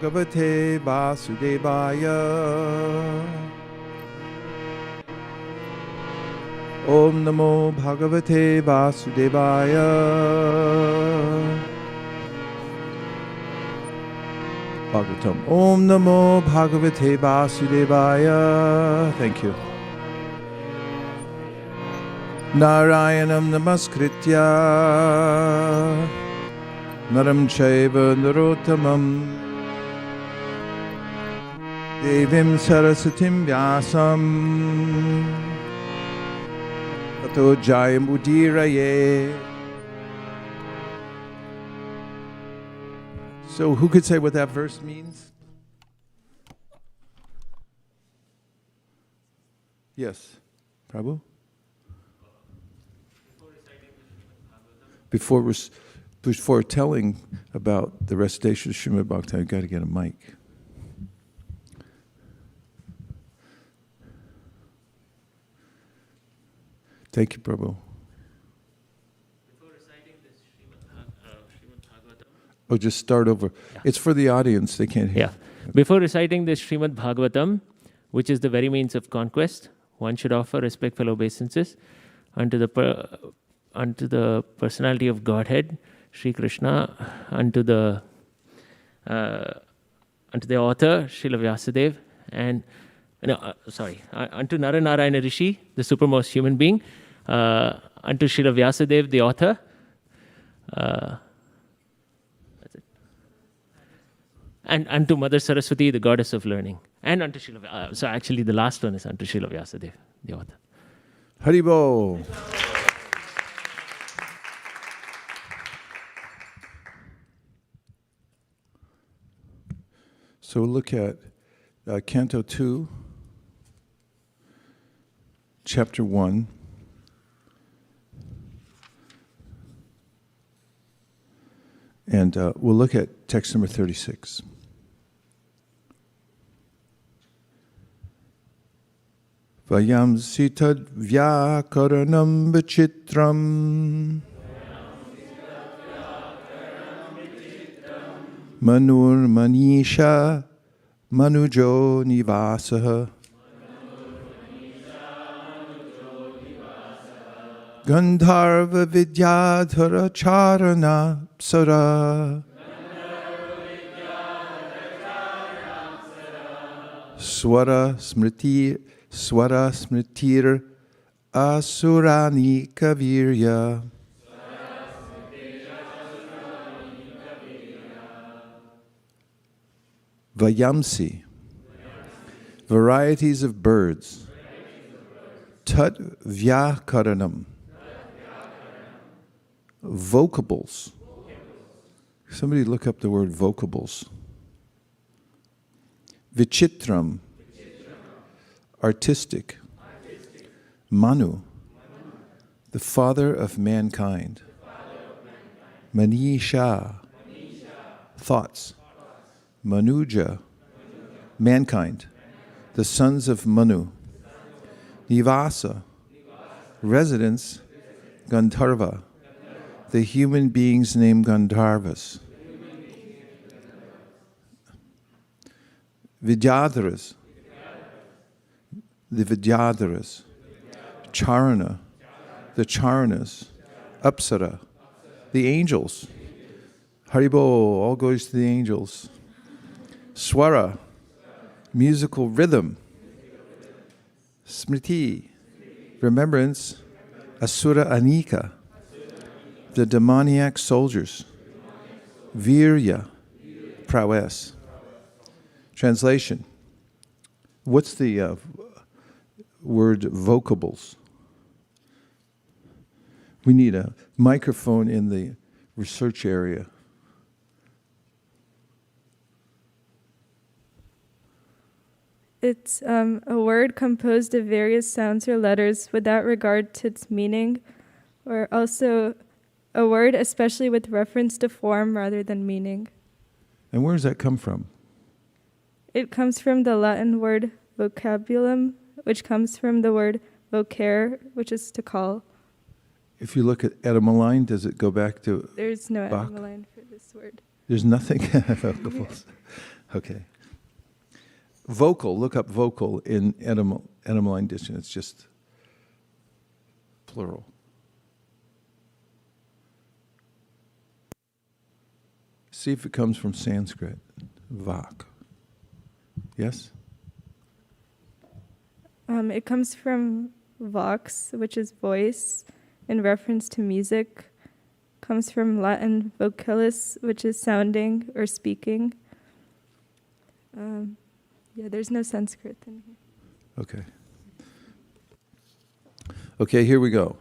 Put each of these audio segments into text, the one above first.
Bhāgavate Vāsudevāya. Om Namo Bhagavate Vāsudevāya. Bhagavatam. Om Namo Bhagavate Vāsudevāya. Thank you. Narayanam Namaskritya Naram Chaiva Narottamam Devim Sarasatim Vyasam Tato Jayam Udiraye. So who could say what that verse means? Yes, Prabhu? Before telling about the recitation of Srimad Bhagavatam, you've got to get a mic. Thank you, Prabhu. Before reciting this Srimad Bhagavatam. Oh, just start over. Yeah. It's for the audience, they can't hear. Yeah. Before reciting this Srimad Bhagavatam, which is the very means of conquest, one should offer respectful obeisances unto the personality of Godhead, Sri Kṛṣṇa, unto the author, Srila Vyasadeva, and unto Naranarayana Rishi, the supermost human being, unto Srila Vyasadeva, the author. That's it. And unto Mother Saraswati, the goddess of learning, and unto Srila. So actually, the last one is unto Srila Vyasadeva, the author. Haribo. So look at Canto 2, Chapter 1. And we'll look at text number 36. Vayamsi tad-vāg-visargo vichitram Manur manisha manujo nivasaha Gandharva vidyadhara charana apsara Swara smritir asurani kavirya Vayamsi, varieties of birds. Tad-vāg-visargo, vocables. Somebody look up the word vocables. Vichitram, artistic. Manu, the father of mankind. Manisha, thoughts. Manuja, mankind, the sons of Manu. Nivasa, residence. Gandharva, the human beings named Gandharvas. Vidyadharas, the Vidyadharas. Charana, the Charanas. Apsara, the angels. Haribo, all goes to the angels. Swara, musical rhythm. Smriti, remembrance. Asura anika, the demoniac soldiers. Virya, prowess. Translation. What's the word vocables? We need a microphone in the research area. It's a word composed of various sounds or letters without regard to its meaning, or also a word especially with reference to form rather than meaning. And where does that come from? It comes from the Latin word vocabulum, which comes from the word vocare, which is to call. If you look at etymology, does it go back to There's no Bach? etymology for this word. There's nothing vocables. Okay. Vocal, look up vocal in etymology dictionary. It's just plural. See if it comes from Sanskrit. Vak. Yes? It comes from vox, which is voice, in reference to music. Comes from Latin vocalis, which is sounding or speaking. There's no Sanskrit in here. Okay. Okay, here we go.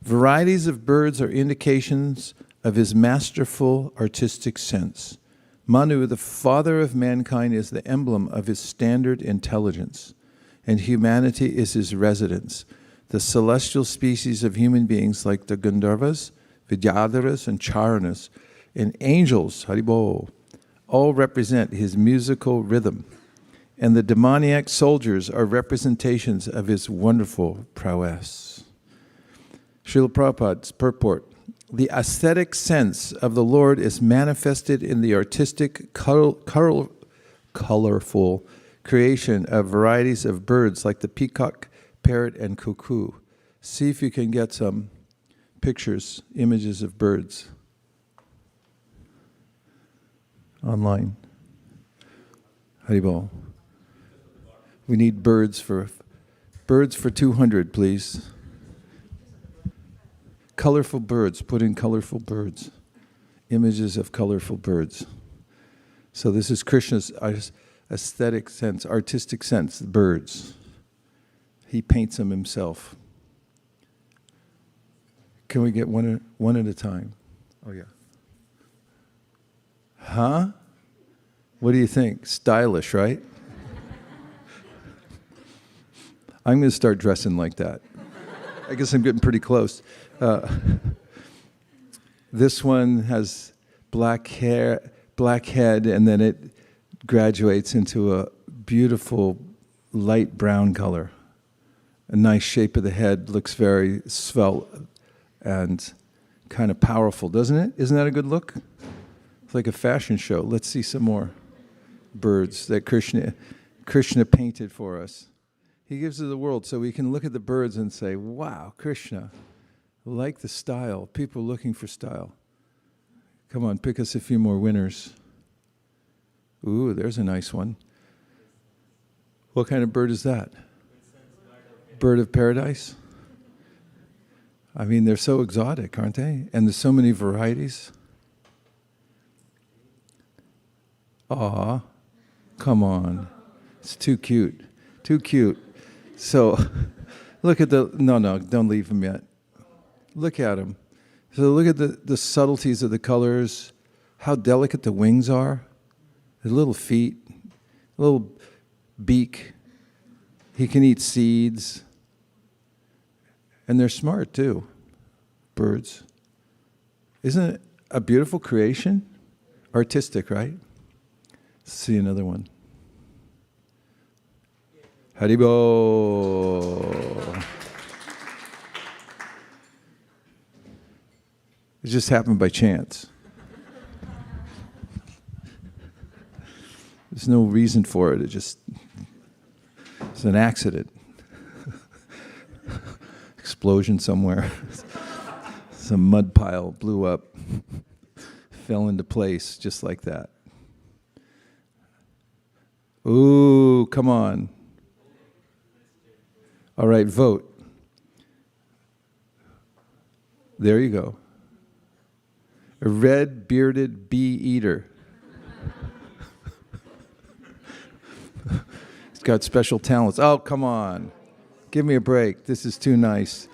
Varieties of birds are indications of his masterful artistic sense. Manu, the father of mankind, is the emblem of his standard intelligence, and humanity is his residence. The celestial species of human beings, like the Gandharvas, Vidyadharas, and Charanas, and angels, Haribol, all represent his musical rhythm. And the demoniac soldiers are representations of his wonderful prowess. Srila Prabhupada's purport. The aesthetic sense of the Lord is manifested in the artistic, colorful creation of varieties of birds like the peacock, parrot, and cuckoo. See if you can get some pictures, images of birds online. Haribol. We need birds for 200, please. Colorful birds, put in colorful birds. Images of colorful birds. So this is Krishna's aesthetic sense, artistic sense, birds. He paints them himself. Can we get one at a time? Oh, yeah. Huh? What do you think? Stylish, right? I'm going to start dressing like that. I guess I'm getting pretty close. This one has black hair, black head, and then it graduates into a beautiful light brown color. A nice shape of the head, looks very svelte and kind of powerful, doesn't it? Isn't that a good look? It's like a fashion show. Let's see some more birds that Krishna painted for us. He gives to the world so we can look at the birds and say, wow, Krishna, like the style. People looking for style. Come on, pick us a few more winners. Ooh, there's a nice one. What kind of bird is that? Bird of paradise? I mean, they're so exotic, aren't they? And there's so many varieties. Aw, come on. It's too cute. Too cute. So, look at no, don't leave him yet. Look at him. So look at the subtleties of the colors, how delicate the wings are, the little feet, little beak. He can eat seeds. And they're smart too, birds. Isn't it a beautiful creation? Artistic, right? Let's see another one. Haribol. It just happened by chance. There's no reason for it. It's an accident. Explosion somewhere. Some mud pile blew up, fell into place just like that. Ooh, come on. All right, vote. There you go. A red-bearded bee-eater. He's got special talents. Oh, come on. Give me a break. This is too nice.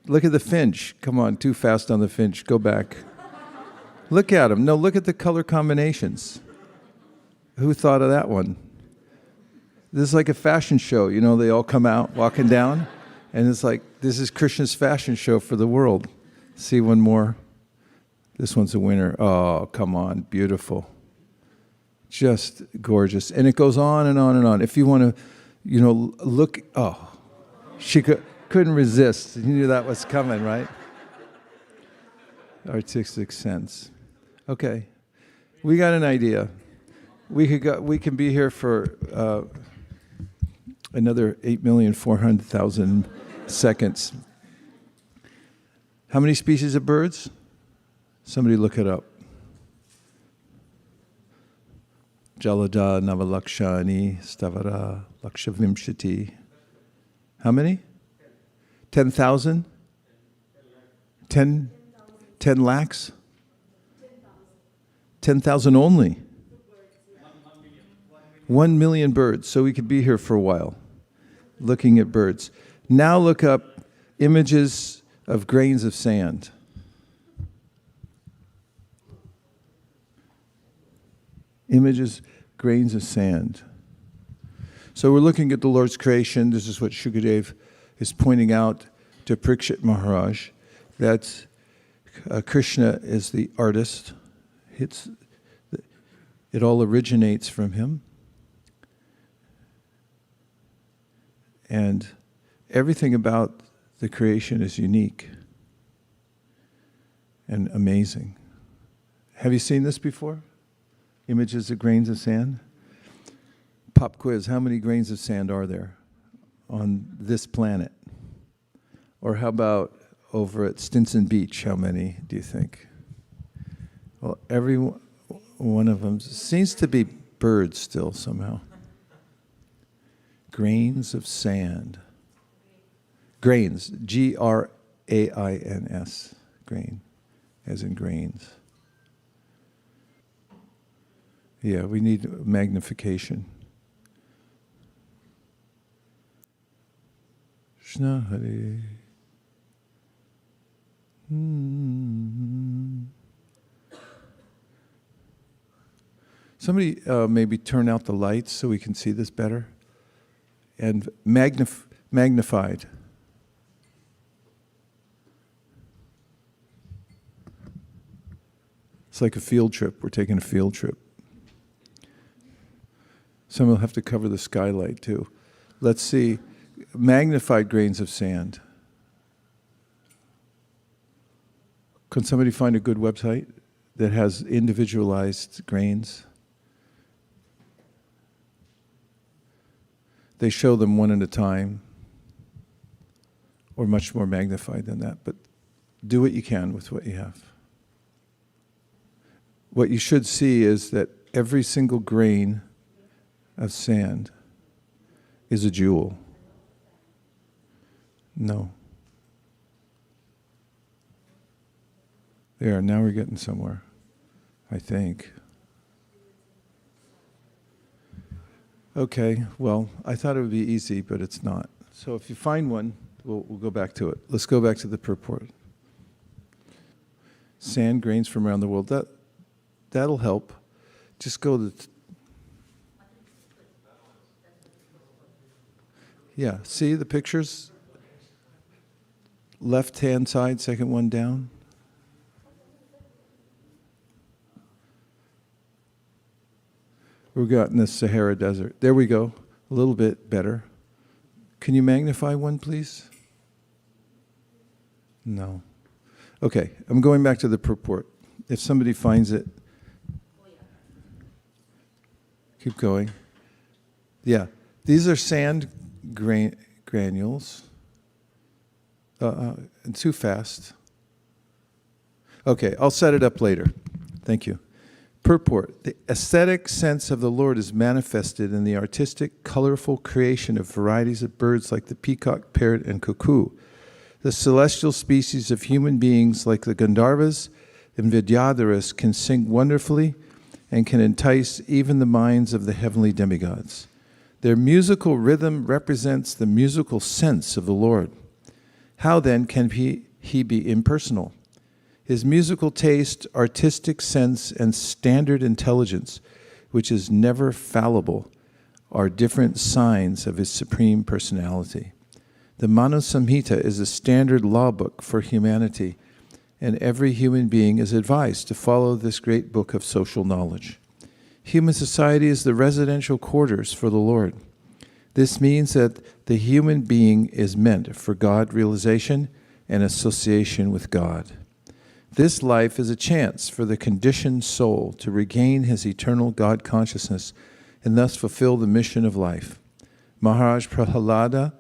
Look at the finch. Come on, too fast on the finch. Go back. Look at him. No, look at the color combinations. Who thought of that one? This is like a fashion show. You know, they all come out walking down, and it's like, this is Krishna's fashion show for the world. See one more. This one's a winner. Oh, come on. Beautiful. Just gorgeous. And it goes on and on and on. If you want to, look. Oh, she couldn't resist. You knew that was coming, right? Artistic sense. Okay. We got an idea. We can be here for another 8,400,000 seconds. How many species of birds? Somebody look it up. Jalada navalakshani stavara lakshavimshati. How many? 10,000? 10 lakhs? 10,000 only. 1 million birds. So we could be here for a while looking at birds. Now look up images of grains of sand. Images, grains of sand. So we're looking at the Lord's creation. This is what Shukadev is pointing out to Parikshit Maharaj, that Krishna is the artist. It all originates from him. And everything about the creation is unique and amazing. Have you seen this before? Images of grains of sand? Pop quiz, how many grains of sand are there on this planet? Or how about over at Stinson Beach, how many do you think? Well, every one of them seems to be birds still somehow. Grains of sand. Grains, Grains, grain, as in grains. Yeah, we need magnification. Kṛṣṇa Hare. Somebody maybe turn out the lights so we can see this better. And magnified. It's like a field trip. We're taking a field trip. Someone will have to cover the skylight too. Let's see. Magnified grains of sand. Can somebody find a good website that has individualized grains? They show them one at a time, or much more magnified than that, but do what you can with what you have. What you should see is that every single grain of sand is a jewel. No. There, now we're getting somewhere, I think. Okay, well, I thought it would be easy, but it's not. So if you find one, we'll go back to it. Let's go back to the purport. Sand grains from around the world. That'll help. Just go to... Yeah, see the pictures? Left-hand side, second one down. We've got in the Sahara Desert. There we go. A little bit better. Can you magnify one, please? No. Okay, I'm going back to the purport. If somebody finds it, keep going. Yeah, these are sand granules. Too fast. Okay, I'll set it up later. Thank you. Purport. The aesthetic sense of the Lord is manifested in the artistic, colorful creation of varieties of birds like the peacock, parrot, and cuckoo. The celestial species of human beings like the Gandharvas and Vidyadharas can sing wonderfully and can entice even the minds of the heavenly demigods. Their musical rhythm represents the musical sense of the Lord. How then can he be impersonal? His musical taste, artistic sense, and standard intelligence, which is never fallible, are different signs of his supreme personality. The Manu Samhita is a standard law book for humanity, and every human being is advised to follow this great book of social knowledge. Human society is the residential quarters for the Lord. This means that the human being is meant for God realization and association with God. This life is a chance for the conditioned soul to regain his eternal God consciousness and thus fulfill the mission of life. Maharaj Prahalada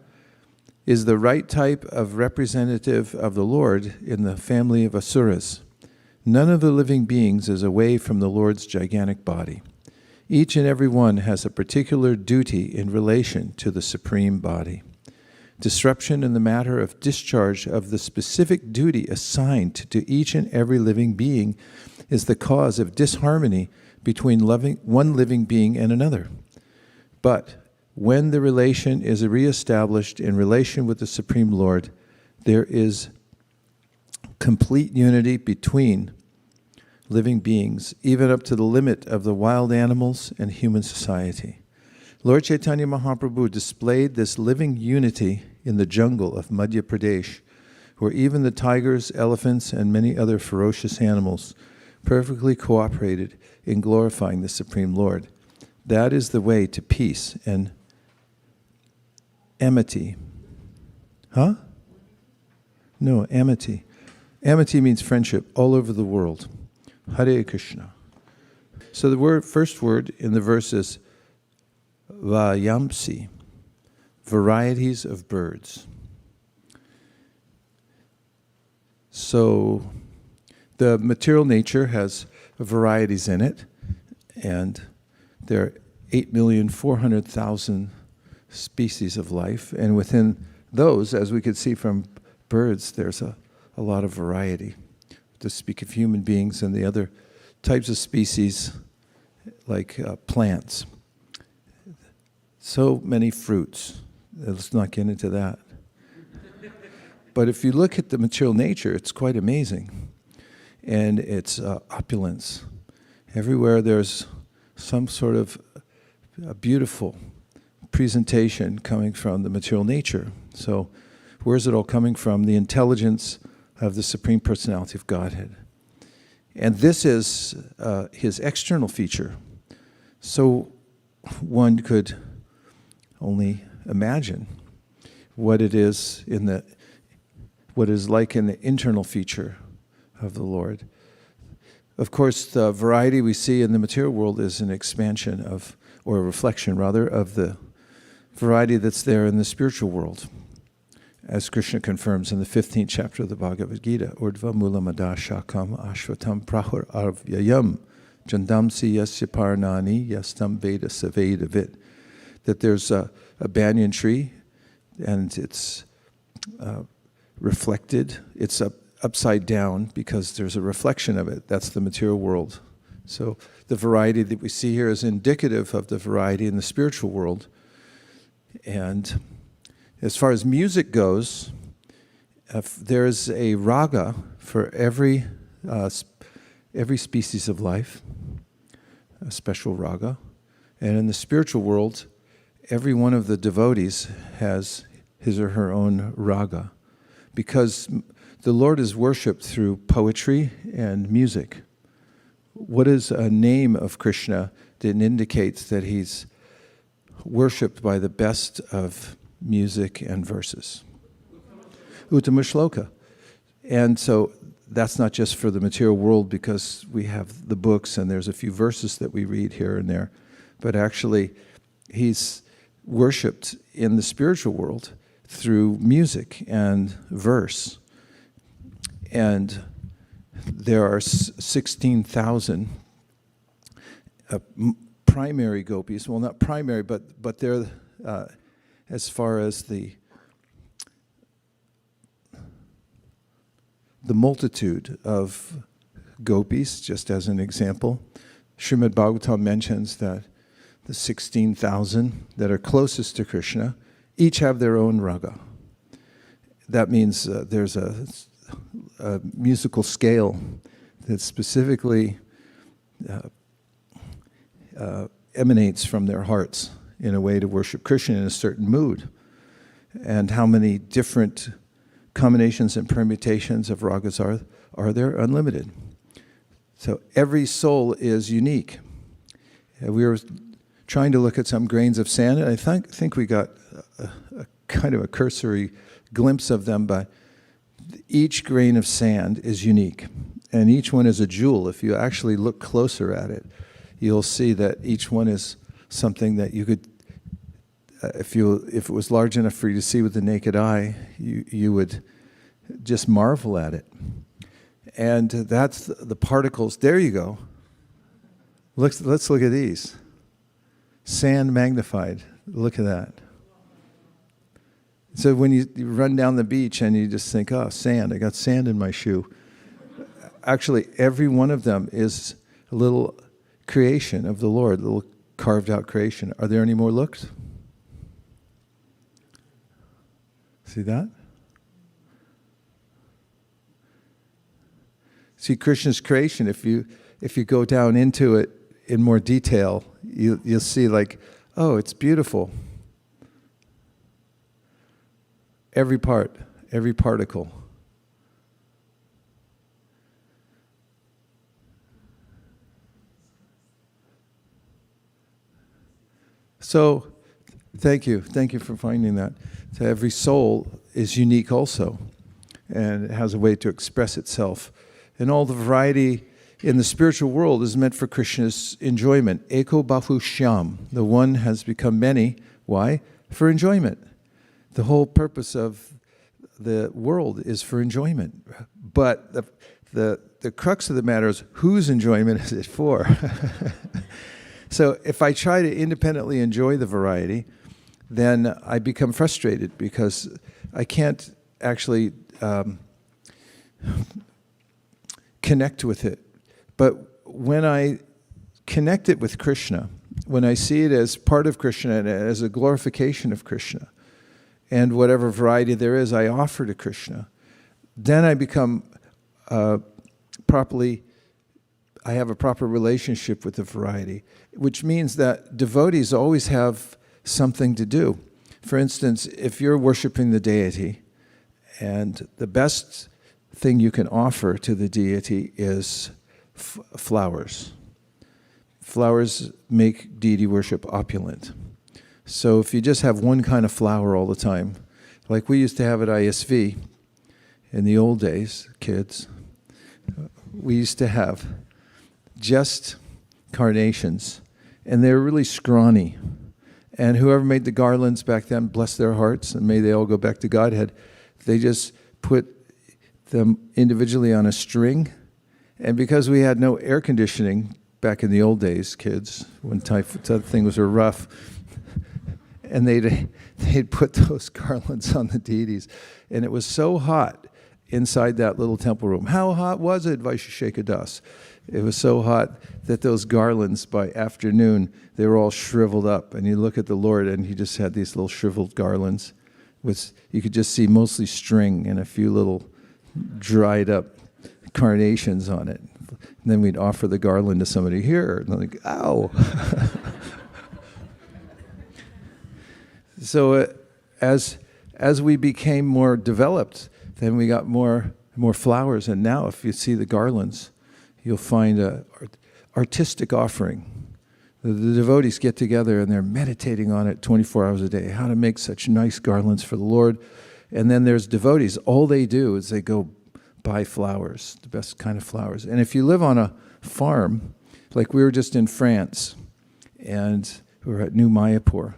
is the right type of representative of the Lord in the family of Asuras. None of the living beings is away from the Lord's gigantic body. Each and every one has a particular duty in relation to the Supreme Body. Disruption in the matter of discharge of the specific duty assigned to each and every living being is the cause of disharmony between one living being and another. But when the relation is reestablished in relation with the Supreme Lord, there is complete unity between living beings, even up to the limit of the wild animals and human society. Lord Chaitanya Mahaprabhu displayed this living unity in the jungle of Madhya Pradesh, where even the tigers, elephants, and many other ferocious animals perfectly cooperated in glorifying the Supreme Lord. That is the way to peace and amity. Huh? No, amity. Amity means friendship all over the world. Hare Krishna. So the first word in the verse is vayamsi, varieties of birds. So the material nature has varieties in it, and there are 8,400,000 species of life, and within those, as we could see from birds, there's a lot of variety. To speak of human beings and the other types of species, like plants. So many fruits. Let's not get into that. But if you look at the material nature, it's quite amazing. And it's opulence. Everywhere there's some sort of a beautiful presentation coming from the material nature. So where's it all coming from? The intelligence of the Supreme Personality of Godhead. And this is his external feature. So one could only imagine what it is what is like in the internal feature of the Lord. Of course, the variety we see in the material world is an expansion of, or a reflection rather, of the variety that's there in the spiritual world. As Krishna confirms in the 15th chapter of the Bhagavad Gita, Urdhva mula mada shakam ashvatam prahur arvyayam jandamsi yasya parnani yastam veda saveda vit. That there's a banyan tree, and it's reflected. It's upside down because there's a reflection of it. That's the material world. So the variety that we see here is indicative of the variety in the spiritual world. And as far as music goes, there's a raga for every species of life, a special raga. And in the spiritual world, every one of the devotees has his or her own raga, because the Lord is worshipped through poetry and music. What is a name of Krishna that indicates that he's worshipped by the best of music and verses? Uttama shloka. And so that's not just for the material world because we have the books and there's a few verses that we read here and there, but actually he's worshipped in the spiritual world through music and verse. And there are 16,000 primary gopis. Well, not primary, but they're as far as the multitude of gopis, just as an example. Srimad Bhāgavatam mentions that the 16,000 that are closest to Krishna each have their own raga. That means there's a musical scale that specifically emanates from their hearts in a way to worship Krishna in a certain mood. And how many different combinations and permutations of ragas are there? Unlimited. So every soul is unique. We were trying to look at some grains of sand, and I think we got a kind of a cursory glimpse of them, but each grain of sand is unique. and each one is a jewel. If you actually look closer at it, you'll see that each one is something that you could, if it was large enough for you to see with the naked eye, you would just marvel at it. And that's the particles. There you go. Let's look at these. Sand magnified. Look at that. So when you run down the beach and you just think, oh, sand, I got sand in my shoe. Actually, every one of them is a little creation of the Lord, a little carved out creation. Are there any more looks? See that? See Krishna's creation. If you go down into it in more detail, you'll see like, oh, it's beautiful. Every part, every particle. So, thank you for finding that. So every soul is unique also, and it has a way to express itself. And all the variety in the spiritual world is meant for Krishna's enjoyment. Eko bahu shyam. The one has become many. Why? For enjoyment. The whole purpose of the world is for enjoyment. But the crux of the matter is, whose enjoyment is it for? So if I try to independently enjoy the variety, then I become frustrated because I can't actually connect with it. But when I connect it with Krishna, when I see it as part of Krishna and as a glorification of Krishna, and whatever variety there is, I offer to Krishna, then I become I have a proper relationship with the variety, which means that devotees always have something to do. For instance, if you're worshiping the deity, and the best thing you can offer to the deity is flowers. Flowers make deity worship opulent. So if you just have one kind of flower all the time, like we used to have at ISV in the old days, kids, we used to have just carnations, and they were really scrawny. And whoever made the garlands back then, bless their hearts, and may they all go back to Godhead, they just put them individually on a string. And because we had no air conditioning back in the old days, kids, when things were rough, and they'd put those garlands on the deities. And it was so hot inside that little temple room. How hot was it, Vaiśeṣika Das? It was so hot that those garlands, by afternoon, they were all shriveled up. And you look at the Lord, and he just had these little shriveled garlands. You could just see mostly string and a few little dried up carnations on it. And then we'd offer the garland to somebody here, and they're like, ow. So as we became more developed, then we got more flowers. And now if you see the garlands, you'll find an artistic offering. The devotees get together and they're meditating on it 24 hours a day, how to make such nice garlands for the Lord. And then there's devotees. All they do is they go buy flowers, the best kind of flowers. And if you live on a farm, like we were just in France, and we were at New Mayapur,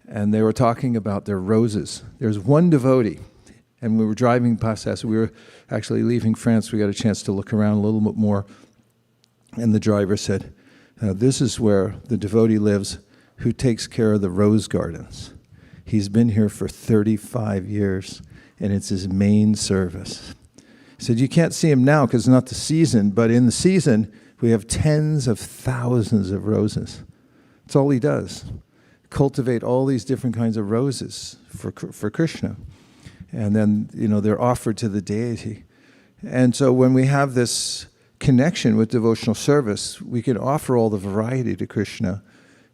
and they were talking about their roses. There's one devotee, and we were driving past that, so we were actually leaving France. We got a chance to look around a little bit more, and the driver said, this is where the devotee lives who takes care of the rose gardens. He's been here for 35 years, and it's his main service. He said, you can't see him now because it's not the season, but in the season, we have tens of thousands of roses. That's all he does. Cultivate all these different kinds of roses for Krishna. And then, they're offered to the deity. And so when we have this connection with devotional service, we can offer all the variety to Krishna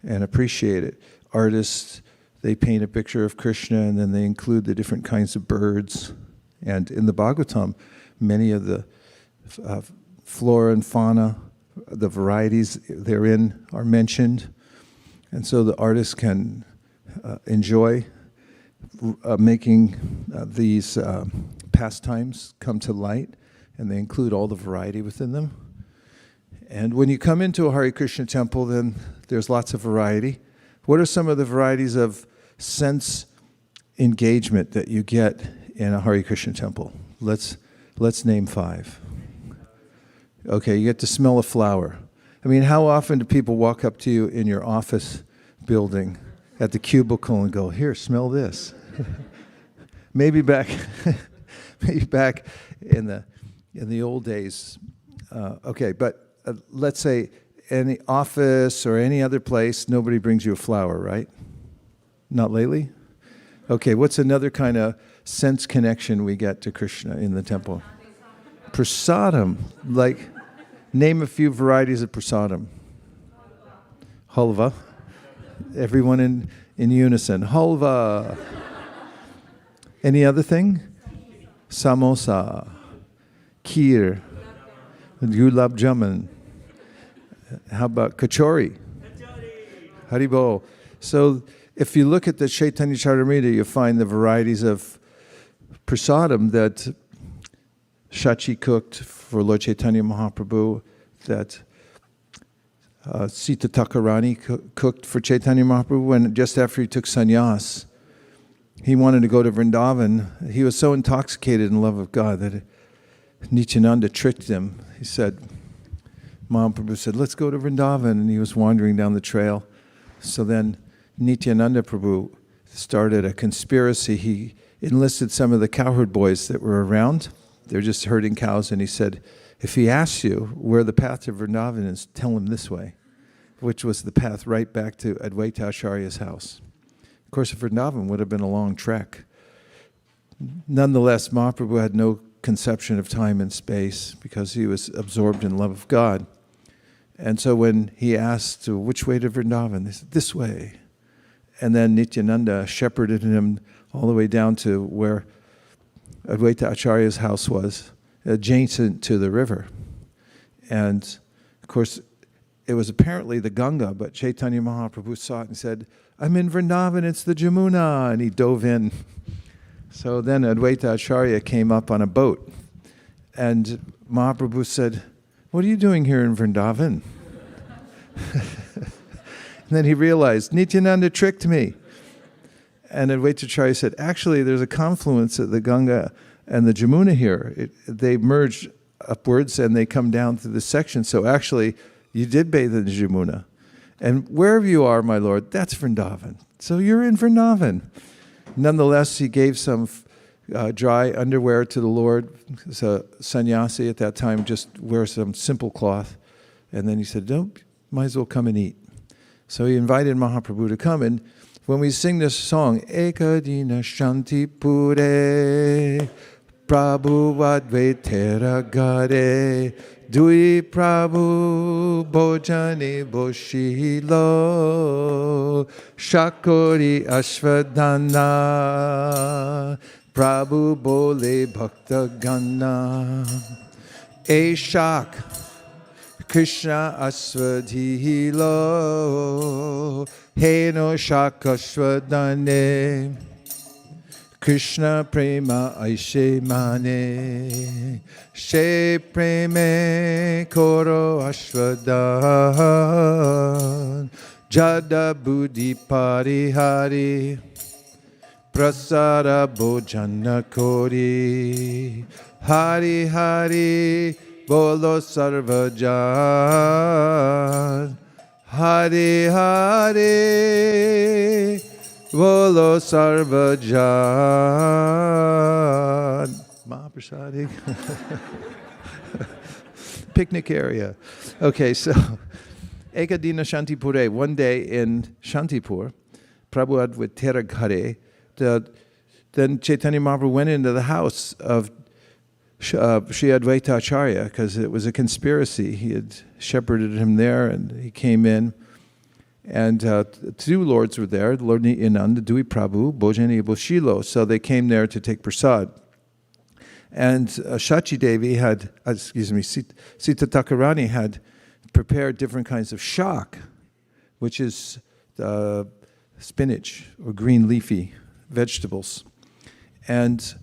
and appreciate it. Artists, they paint a picture of Krishna, and then they include the different kinds of birds. And in the Bhāgavatam, many of the flora and fauna, the varieties therein are mentioned. And so the artist can enjoy making these pastimes come to light and they include all the variety within them. And when you come into a Hare Krishna temple, then there's lots of variety. What are some of the varieties of sense engagement that you get in a Hare Krishna temple? Let's name 5. Okay, you get to smell a flower. I mean, how often do people walk up to you in your office building at the cubicle and go, "Here, smell this"? maybe back in the old days. But let's say any office or any other place, nobody brings you a flower, right? Not lately? Okay, what's another kind of sense connection we get to Krishna in the temple? Prasadam. Like, name a few varieties of prasadam. Halva. Everyone in unison. Halva. Any other thing? Samosa. Kheer. Gulab jamun. How about kachori? Haribol. So if you look at the Chaitanya Charitamrita, you find the varieties of prasadam that Shachi cooked for Lord Chaitanya Mahaprabhu, that Sita Thakurani cooked for Chaitanya Mahaprabhu when just after he took sannyas. He wanted to go to Vrindavan. He was so intoxicated in love of God that Nityananda tricked him. He said, Mahaprabhu said, "Let's go to Vrindavan," and he was wandering down the trail. So then Nityananda Prabhu started a conspiracy. He enlisted some of the cowherd boys that were around. They're just herding cows, and he said, "If he asks you where the path to Vrindavan is, tell him this way," which was the path right back to Advaita Acharya's house. Of course, Vrindavan would have been a long trek. Nonetheless, Mahaprabhu had no conception of time and space because he was absorbed in love of God. And so when he asked, "Which way to Vrindavan?" they said, "This way." And then Nityananda shepherded him all the way down to where Advaita Acharya's house was, adjacent to the river. And of course, it was apparently the Ganga, but Chaitanya Mahaprabhu saw it and said, "I'm in Vrindavan, it's the Jamuna," and he dove in. So then Advaita Acharya came up on a boat, and Mahaprabhu said, "What are you doing here in Vrindavan?" And then he realized, Nityananda tricked me. And Advaita Acharya said, "Actually, there's a confluence of the Ganga and the Jamuna here. They merge upwards and they come down through this section. So actually, you did bathe in the Jamuna. And wherever you are, my Lord, that's Vrindavan. So you're in Vrindavan." Nonetheless, he gave some dry underwear to the Lord. So sannyasi at that time just wear some simple cloth. And then he said, might as well come and eat. So he invited Mahaprabhu to come. And when we sing this song, Ekadina Shanti Pure, Prabhu Vadvetera Gare, Dui Prabhu Bojani Boshilo, Shakori Ashvadana, Prabhu Bole Bhakta Gana, Eshak Krishna Asvadhilo, Heno Shakashvadane, Krishna Prema Aishe Mane, She Preme Koro Ashvadan, Jada Buddhi Parihari, Prasara Bojana Kori, Hari Hari, Bolo Sarvajan, Hari Hari, Bolo Sarvajan. Mahaprasadi. Picnic area. Okay, so Ekadina Shantipure. One day in Shantipur, Prabhu Advaita Gare, then Chaitanya Mahaprabhu went into the house of Sri Advaita Acharya because it was a conspiracy. He had shepherded him there, and he came in. And two lords were there, Lord Nityananda, Dui Prabhu, Bojani Boshilo. So they came there to take prasad. And Shachi Devi had, Sita Thakurani had prepared different kinds of shak, which is spinach or green leafy vegetables. And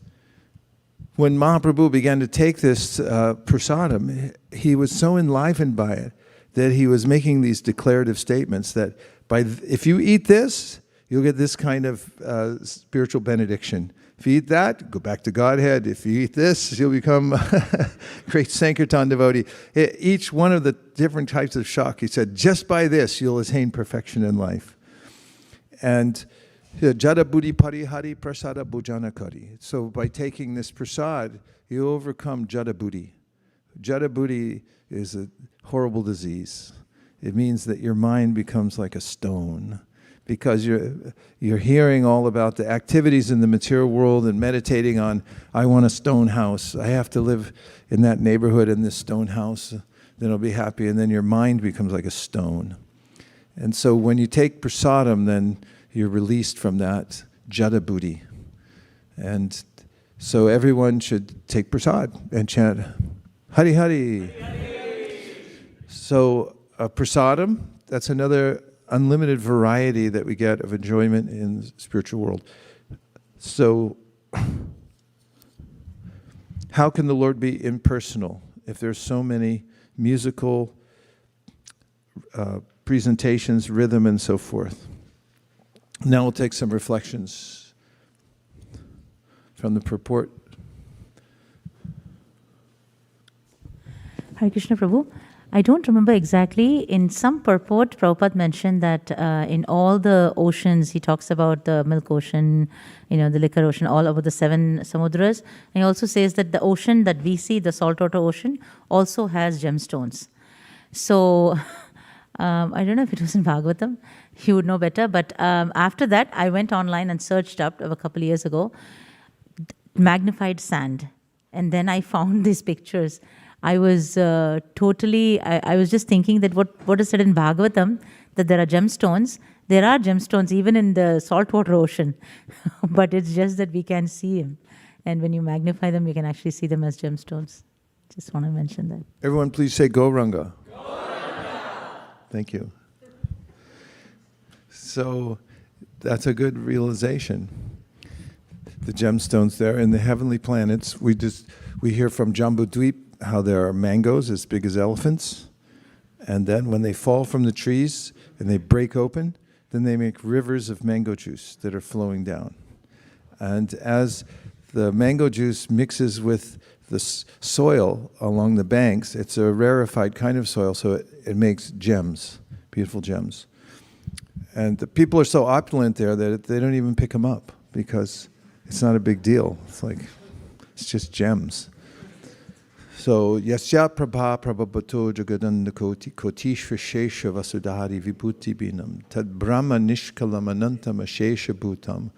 when Mahaprabhu began to take this prasadam, he was so enlivened by it that he was making these declarative statements that if you eat this, you'll get this kind of spiritual benediction. If you eat that, go back to Godhead. If you eat this, you'll become a great Sankirtan devotee. Each one of the different types of shak, he said, just by this, you'll attain perfection in life. And jada buddhi parihari prasada bhojana kari. So by taking this prasad, you overcome jada buddhi. Jada buddhi is a horrible disease. It means that your mind becomes like a stone, because you're hearing all about the activities in the material world and meditating on, I want a stone house. I have to live in that neighborhood in this stone house. Then I'll be happy. And then your mind becomes like a stone. And so when you take prasadam, then you're released from that jada buddhi. And so everyone should take prasad and chant Hari Hari. So prasadam, that's another unlimited variety that we get of enjoyment in the spiritual world. So how can the Lord be impersonal if there's so many musical presentations, rhythm, and so forth? Now we'll take some reflections from the purport. Hare Krishna Prabhu. I don't remember exactly. In some purport, Prabhupada mentioned that in all the oceans, he talks about the milk ocean, the liquor ocean, all over the 7 samudras. And he also says that the ocean that we see, the saltwater ocean, also has gemstones. So I don't know if it was in Bhāgavatam. He would know better. But after that, I went online and searched up a couple of years ago, magnified sand. And then I found these pictures. I was I was just thinking that what is said in Bhāgavatam, that there are gemstones. There are gemstones even in the saltwater ocean, but it's just that we can't see them. And when you magnify them, you can actually see them as gemstones. Just want to mention that. Everyone please say Gauranga. Thank you. So that's a good realization. The gemstones there in the heavenly planets. We hear from Jambudvip how there are mangoes as big as elephants, and then when they fall from the trees and they break open, then they make rivers of mango juice that are flowing down. And as the mango juice mixes with the soil along the banks, it's a rarefied kind of soil, so it makes gems, beautiful gems. And the people are so opulent there that they don't even pick them up because it's not a big deal. It's just gems. So, yasya prabha prabhabato jagadandakoti kotishva shesha vasudhari vibhuti binam tad brahma nishkalam anantam ashesha bhutam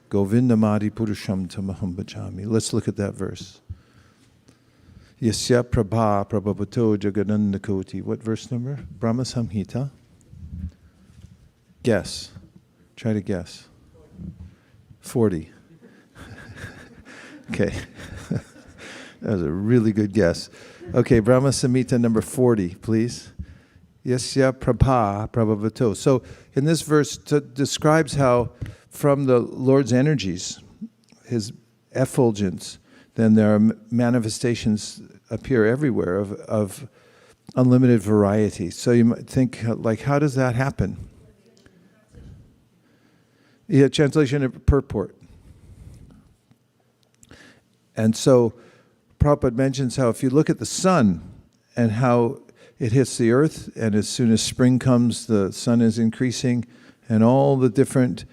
govindamadi purusham tamaham bhajami. Let's look at that verse. Yasya prabha prabhabato jagadandakoti. What verse number? Brahma Samhita. Guess. Try to guess. 40. Okay. That was a really good guess. Okay, Brahma Samhita number 40, please. Yasya prabha prabhavato. So in this verse describes how from the Lord's energies, his effulgence, then there are manifestations appear everywhere of unlimited variety. So you might think, how does that happen? Yeah, translation of purport. And so Prabhupada mentions how if you look at the sun and how it hits the earth, and as soon as spring comes, the sun is increasing, and all the different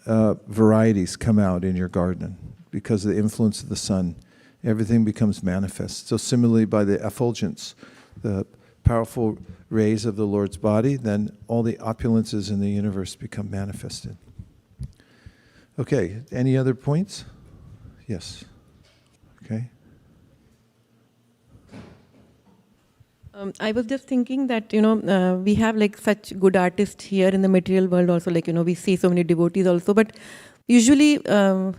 varieties come out in your garden because of the influence of the sun. Everything becomes manifest. So similarly, by the effulgence, the powerful rays of the Lord's body, then all the opulences in the universe become manifested. Okay, any other points? Yes. Okay. I was just thinking that, we have such good artists here in the material world also, we see so many devotees also, but usually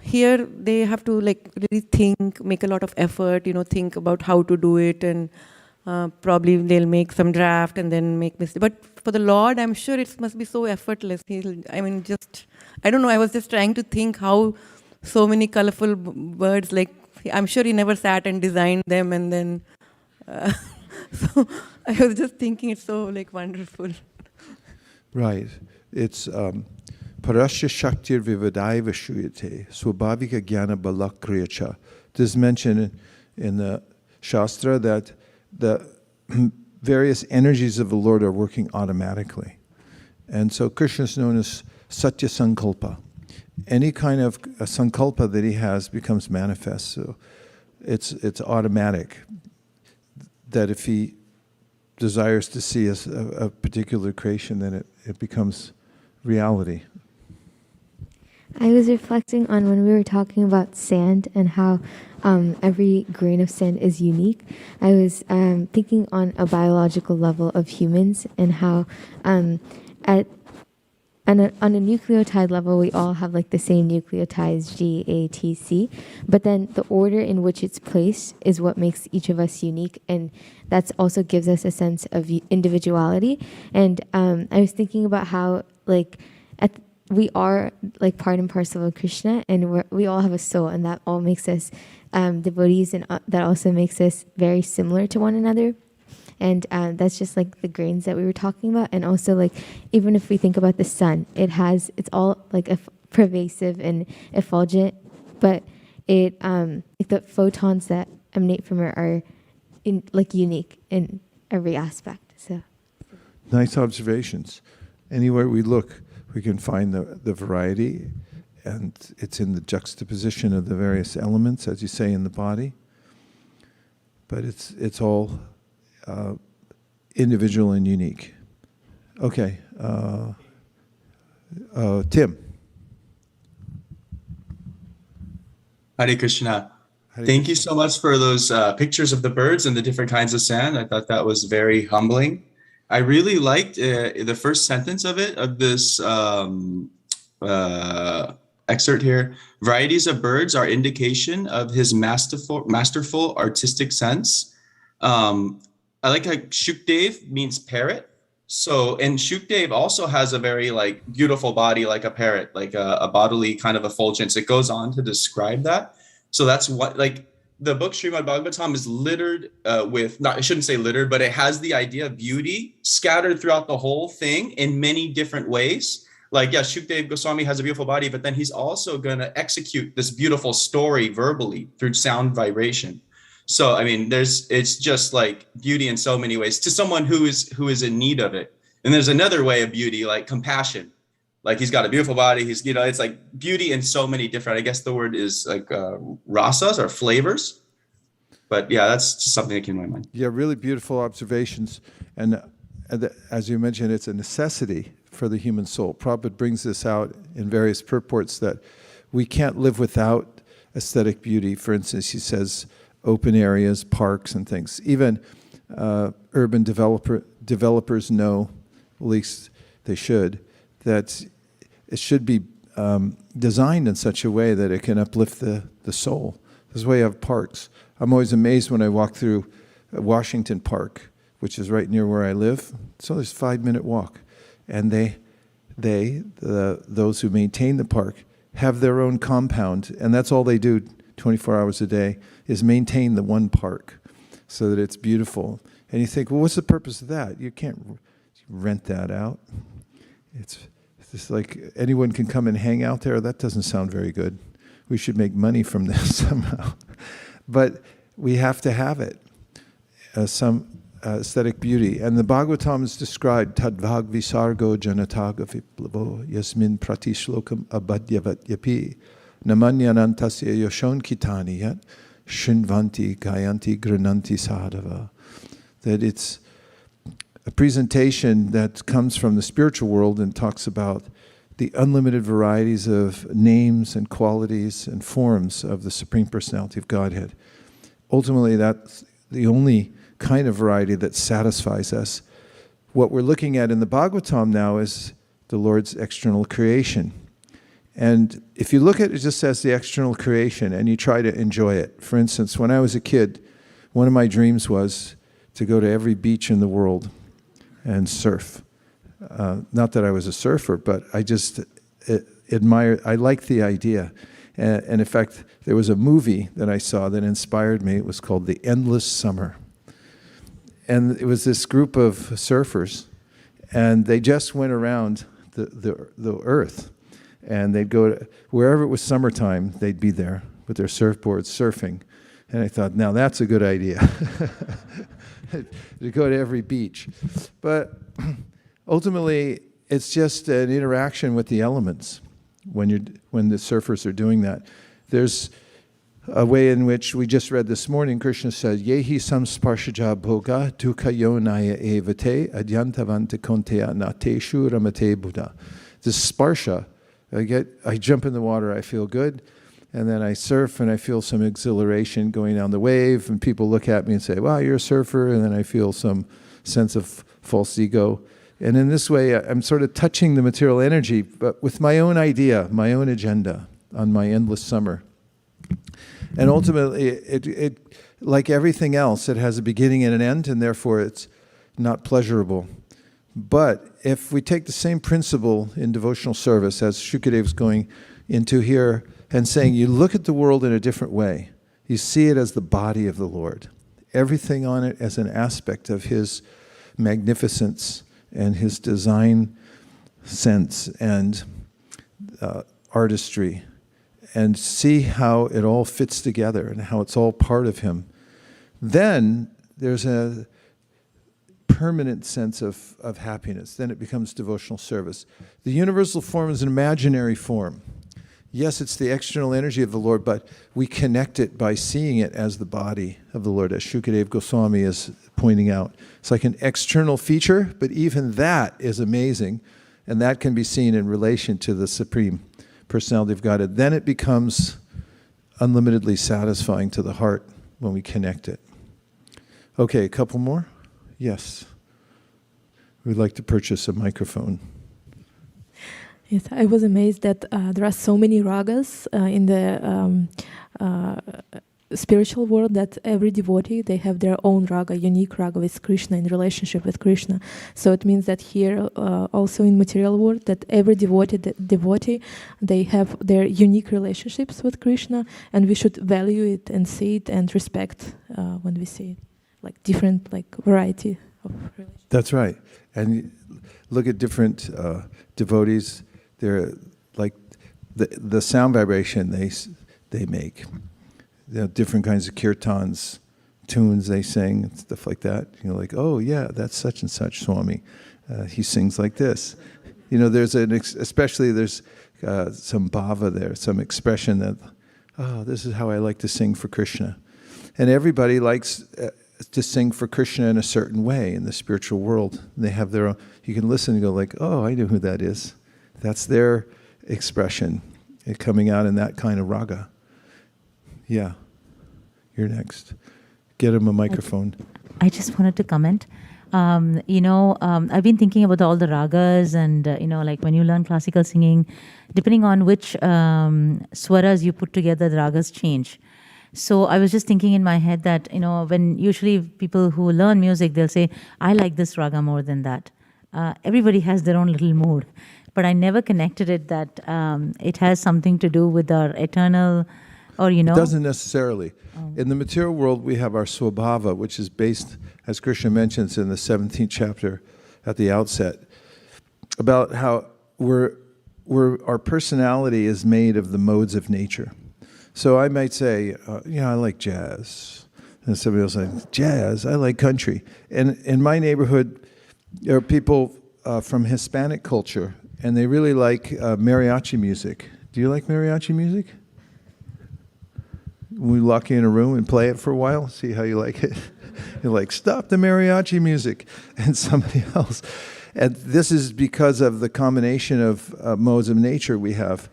here they have to really think, make a lot of effort, think about how to do it, and probably they'll make some draft and then make mistakes. But for the Lord, I'm sure it must be so effortless. I don't know, I was just trying to think how so many colorful words, I'm sure he never sat and designed them and then. So I was just thinking it's so like wonderful. Right. It's parasya shaktir vivadaiva shuyate swabhavika jnana balakriyacha. This is mentioned in the Shastra that the various energies of the Lord are working automatically. And so Krishna is known as Satya Sankalpa. Any kind of a sankalpa that he has becomes manifest. So it's automatic that if he desires to see a particular creation, then it becomes reality. I was reflecting on when we were talking about sand and how every grain of sand is unique. I was thinking on a biological level of humans and how on a nucleotide level, we all have like the same nucleotides, G, A, T, C, but then the order in which it's placed is what makes each of us unique, and that also gives us a sense of individuality. And I was thinking about how like we are like part and parcel of Krishna, and we all have a soul, and that all makes us devotees, and that also makes us very similar to one another. And that's just like the grains that we were talking about. And also like, even if we think about the sun, it's all like pervasive and effulgent, but like the photons that emanate from it are unique in every aspect. So Nice observations. Anywhere we look, we can find the variety, and it's in the juxtaposition of the various elements, as you say, in the body. But it's all individual and unique. Okay, Tim. Hare Krishna. Hare Thank you Krishna. so much for those pictures of the birds and the different kinds of sand. I thought that was very humbling. I really liked the first sentence of this excerpt here. Varieties of birds are indication of his masterful artistic sense. I like how Shukdev means parrot. So, and Shukdev also has a very like beautiful body like a parrot, like a bodily kind of effulgence. It goes on to describe that. So that's what, like, the book Srimad Bhāgavatam is littered with, I shouldn't say littered, but it has the idea of beauty scattered throughout the whole thing in many different ways. Like, yeah, Shukdev Goswami has a beautiful body, but then he's also going to execute this beautiful story verbally through sound vibration. So, I mean, it's just like beauty in so many ways to someone who is in need of it. And there's another way of beauty, like compassion. Like, he's got a beautiful body. He's, it's like beauty in so many different, I guess the word is like rasas or flavors. But yeah, that's just something that came to my mind. Yeah, really beautiful observations. And as you mentioned, it's a necessity for the human soul. Prabhupada brings this out in various purports that we can't live without aesthetic beauty. For instance, he says open areas, parks and things. Even urban developers know, at least they should, that it should be designed in such a way that it can uplift the soul. This is why you have parks. I'm always amazed when I walk through Washington Park, which is right near where I live. So there's a 5-minute walk. And those who maintain the park have their own compound, and that's all they do 24 hours a day, is maintain the one park so that it's beautiful. And you think, well, what's the purpose of that? You can't rent that out. It's just like anyone can come and hang out there. That doesn't sound very good. We should make money from this somehow. But we have to have it, some aesthetic beauty. And the Bhāgavatam is described, tad-vāg-visargo janatāgha-viplavo yasmin prati-ślokam abaddhavaty nāmāny anantasya yaśo ṅkitāni yat śṛṇvanti gāyanti gṛṇanti sādhavaḥ. That it's a presentation that comes from the spiritual world and talks about the unlimited varieties of names and qualities and forms of the Supreme Personality of Godhead. Ultimately, that's the only kind of variety that satisfies us. What we're looking at in the Bhāgavatam now is the Lord's external creation. And if you look at it just as the external creation and you try to enjoy it, for instance, when I was a kid, one of my dreams was to go to every beach in the world and surf. Not that I was a surfer, but I just I liked the idea. And in fact, there was a movie that I saw that inspired me. It was called The Endless Summer. And it was this group of surfers, and they just went around the earth. And they'd go to, wherever it was summertime, they'd be there with their surfboards surfing. And I thought, now that's a good idea, to go to every beach. But ultimately, it's just an interaction with the elements when the surfers are doing that. There's a way in which we just read this morning, Krishna said, Yehi samsparshaja bhoga dukayonaya evate adyantavanti konteya nateshu ramate buddha. This sparsha, I jump in the water, I feel good, and then I surf and I feel some exhilaration going down the wave, and people look at me and say, wow, you're a surfer, and then I feel some sense of false ego. And in this way, I'm sort of touching the material energy, but with my own idea, my own agenda on my endless summer. And ultimately, it like everything else, it has a beginning and an end, and therefore it's not pleasurable. But if we take the same principle in devotional service, as Shukadev's going into here, and saying, you look at the world in a different way. You see it as the body of the Lord. Everything on it as an aspect of His magnificence and His design sense and artistry. And see how it all fits together and how it's all part of Him. Then there's a permanent sense of happiness. Then it becomes devotional service. The universal form is an imaginary form. Yes, it's the external energy of the Lord, but we connect it by seeing it as the body of the Lord, as Shukadeva Goswami is pointing out. It's like an external feature, but even that is amazing, and that can be seen in relation to the Supreme Personality of Godhead. Then it becomes unlimitedly satisfying to the heart when we connect it. Okay, a couple more? Yes. We'd like to purchase a microphone. Yes, I was amazed that there are so many ragas in the spiritual world, that every devotee, they have their own raga, unique raga with Krishna, in relationship with Krishna. So it means that here, also in material world, that every devotee, they have their unique relationships with Krishna, and we should value it and see it and respect when we see it, like different, like variety of relationships. That's right. And look at different devotees. They're like the sound vibration they make. You know, different kinds of kirtans, tunes they sing, and stuff like that. You know, like, oh yeah, that's such and such Swami. He sings like this. You know, there's especially there's some bhava there, some expression that, oh, this is how I like to sing for Krishna. And everybody likes to sing for Krishna in a certain way in the spiritual world. They have their own, you can listen and go like, oh, I know who that is. That's their expression, coming out in that kind of raga. Yeah, you're next. Get him a microphone. I just wanted to comment. I've been thinking about all the ragas and, like when you learn classical singing, depending on which swaras you put together, the ragas change. So I was just thinking in my head that, when usually people who learn music, they'll say, I like this raga more than that. Everybody has their own little mood. But I never connected it that it has something to do with our eternal, or It doesn't necessarily. Oh. In the material world, we have our swabhava, which is based, as Krishna mentions in the 17th chapter at the outset, about how our personality is made of the modes of nature. So I might say, I like jazz. And somebody else says, jazz, I like country. And in my neighborhood, there are people from Hispanic culture, and they really like mariachi music. Do you like mariachi music? We lock you in a room and play it for a while, see how you like it. You're like, stop the mariachi music. And somebody else. And this is because of the combination of modes of nature we have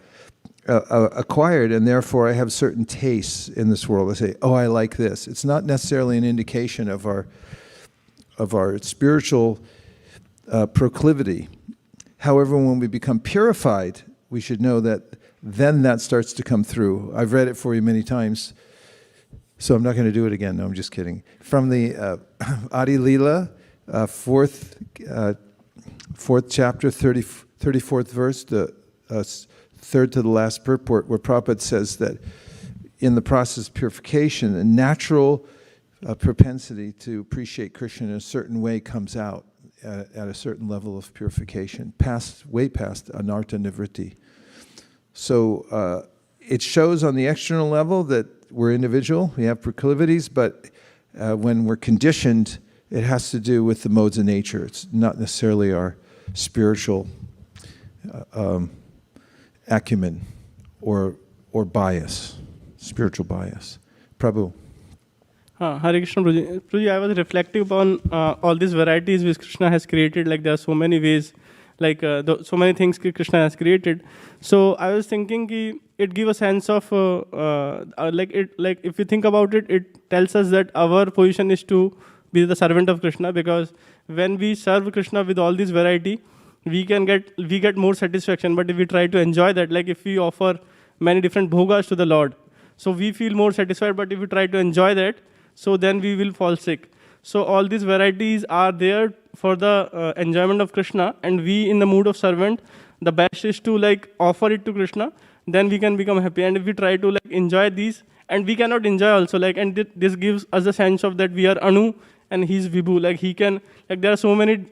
acquired, and therefore I have certain tastes in this world. I say, oh, I like this. It's not necessarily an indication of our spiritual proclivity. However, when we become purified, we should know that then that starts to come through. I've read it for you many times, so I'm not going to do it again. No, I'm just kidding. From the Adi Leela, fourth chapter, 34th verse, the third to the last purport, where Prabhupada says that in the process of purification, a natural propensity to appreciate Krishna in a certain way comes out at a certain level of purification, way past anartha nivritti. So it shows on the external level that we're individual, we have proclivities, but when we're conditioned, it has to do with the modes of nature. It's not necessarily our spiritual acumen or bias, spiritual bias. Prabhu. Hare Krishna, Prabhuji, I was reflecting upon all these varieties which Krishna has created. Like there are so many ways, like so many things Krishna has created. So I was thinking it gives a sense of like if you think about it, it tells us that our position is to be the servant of Krishna, because when we serve Krishna with all this variety, we get more satisfaction. But if we try to enjoy that, like if we offer many different bhogas to the Lord, so we feel more satisfied. But if we try to enjoy that, so then we will fall sick. So all these varieties are there for the enjoyment of Krishna, and we in the mood of servant, the best is to like offer it to Krishna, then we can become happy. And if we try to like enjoy these, and we cannot enjoy also, like, and this gives us a sense of that we are Anu and he's Vibhu. Like he can, like there are so many,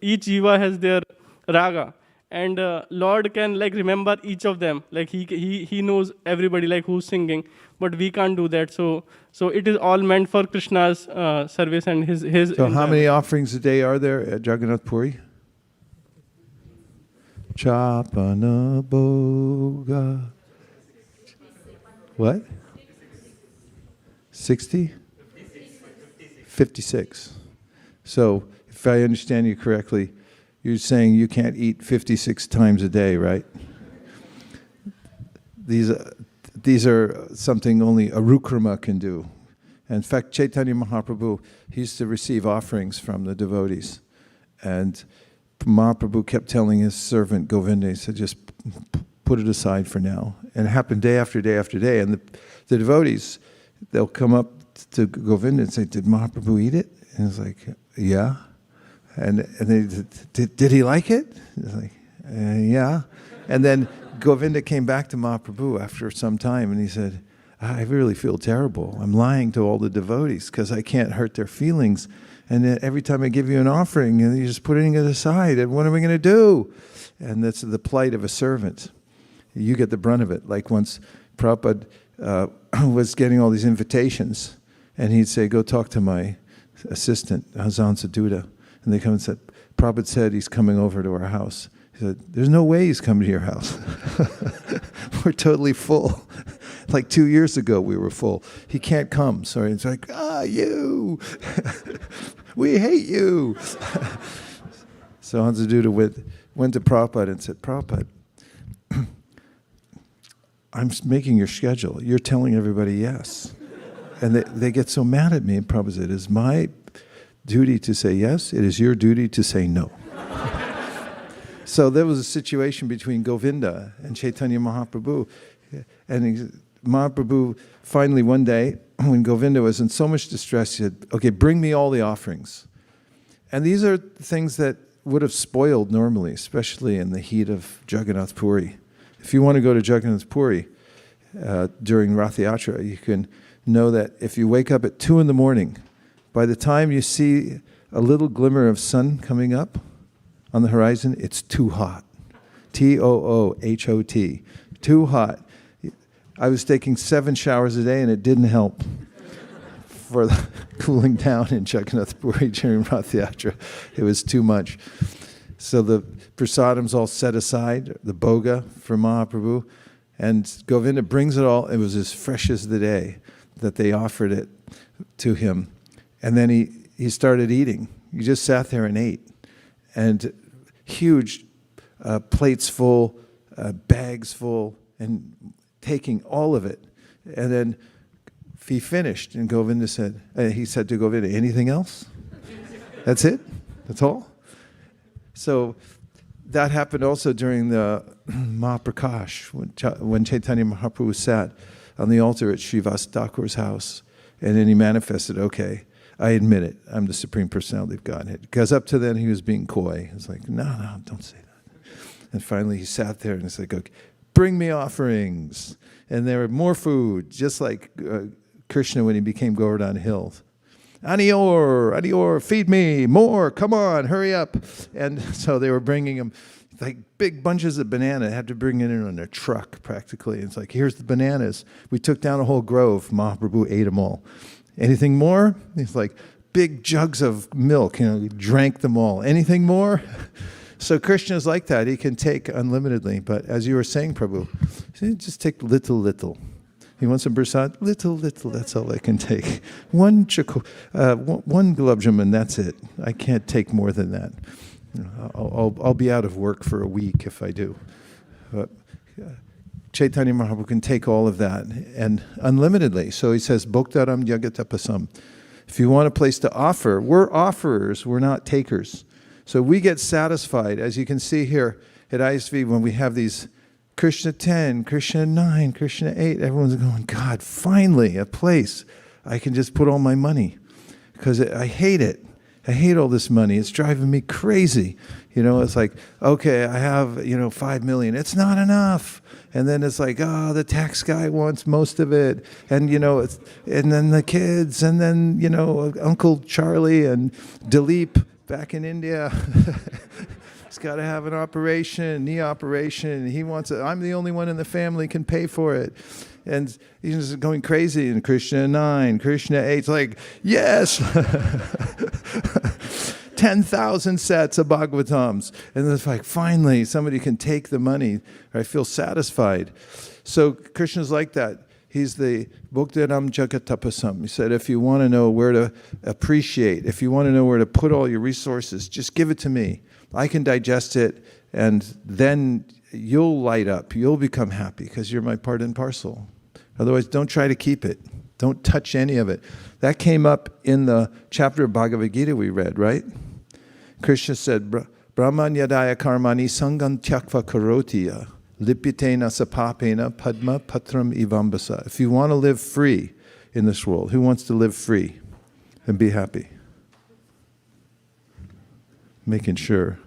each jiva has their raga, and Lord can like remember each of them. Like he knows everybody, like who's singing, but we can't do that. So it is all meant for Krishna's service and his. So how many offerings a day are there at Jagannath Puri? Chapana Boga. What? 60? 56. So if I understand you correctly, you're saying you can't eat 56 times a day, right? These are something only a Rukrama can do. In fact, Chaitanya Mahaprabhu, he used to receive offerings from the devotees. And Mahaprabhu kept telling his servant Govinda, he said, just put it aside for now. And it happened day after day after day. And the devotees, they'll come up to Govinda and say, did Mahaprabhu eat it? And he's like, yeah. And they did he like it? He's like, yeah. And then Govinda came back to Mahaprabhu after some time and he said, I really feel terrible. I'm lying to all the devotees because I can't hurt their feelings. And every time I give you an offering, you're just putting it aside. And what am I going to do? And that's the plight of a servant. You get the brunt of it. Like once Prabhupada was getting all these invitations, and he'd say, go talk to my assistant, Hazan Saduda. And they come and said, Prabhupada said he's coming over to our house. He said, there's no way he's coming to your house. We're totally full. Like 2 years ago we were full. He can't come. So it's like, you. We hate you. So Hansaduta went to Prabhupada and said, Prabhupada, I'm making your schedule. You're telling everybody yes. And they get so mad at me. And Prabhupada said, it is my duty to say yes. It is your duty to say no. So there was a situation between Govinda and Chaitanya Mahaprabhu. And Mahaprabhu finally one day, when Govinda was in so much distress, he said, okay, bring me all the offerings. And these are things that would have spoiled normally, especially in the heat of Jagannath Puri. If you want to go to Jagannath Puri during Rath Yatra, you can know that if you wake up at 2 a.m, by the time you see a little glimmer of sun coming up on the horizon, it's too hot. T-O-O-H-O-T. Too hot. I was taking 7 showers a day and it didn't help for the cooling down in Jagannath Puri during Rath Yatra. It was too much. So the prasadam's all set aside, the boga for Mahaprabhu, and Govinda brings it all. It was as fresh as the day that they offered it to him. And then he started eating. He just sat there and ate. And huge plates full, bags full, and taking all of it. And then he finished, and Govinda said, he said to Govinda, anything else? That's it? That's all? So that happened also during the Mahaprakash, when Chaitanya Mahaprabhu sat on the altar at Sri Vaiśeṣika's house, and then he manifested, okay, I admit it, I'm the Supreme Personality of Godhead. Because up to then he was being coy. He was like, no, don't say that. And finally he sat there and he's like, okay, bring me offerings. And there were more food, just like Krishna when he became Govardhan Hill. Anior, feed me, more, come on, hurry up. And so they were bringing him like big bunches of banana. They had to bring it in on a truck practically. It's like, here's the bananas. We took down a whole grove. Mahaprabhu ate them all. Anything more? It's like big jugs of milk, he drank them all. Anything more? So Krishna is like that. He can take unlimitedly. But as you were saying, Prabhu, just take little. You want some prasad? Little, that's all I can take. One gulab jamun, that's it. I can't take more than that. I'll be out of work for a week if I do. But Chaitanya Mahaprabhu can take all of that and unlimitedly. So he says, Bhoktaram yagatapasam. If you want a place to offer, we're offerers, we're not takers. So we get satisfied, as you can see here at ISV, when we have these Kṛṣṇa 10, Kṛṣṇa 9, Kṛṣṇa 8, everyone's going, God, finally a place I can just put all my money. Because I hate it. I hate all this money. It's driving me crazy. It's like, okay, I have, 5 million. It's not enough. And then it's like, the tax guy wants most of it. And, and then the kids, and then, Uncle Charlie and Dilip back in India. He's got to have an operation, knee operation. He wants it. I'm the only one in the family can pay for it. And he's just going crazy. And Kṛṣṇa 9, Kṛṣṇa 8. It's like, yes! 10,000 sets of Bhagavatams. And it's like, finally, somebody can take the money. I feel satisfied. So Krishna's like that. He's the Bhoktaram Jagatapasam. He said, if you want to know where to appreciate, if you want to know where to put all your resources, just give it to me. I can digest it, and then you'll light up. You'll become happy because you're my part and parcel. Otherwise, don't try to keep it. Don't touch any of it. That came up in the chapter of Bhagavad Gita we read, right? Krishna said, Brahman yadaya karmani sangam tyakva karotiya lipitena sapapena padma patram ivambasa. If you want to live free in this world, who wants to live free and be happy? Making sure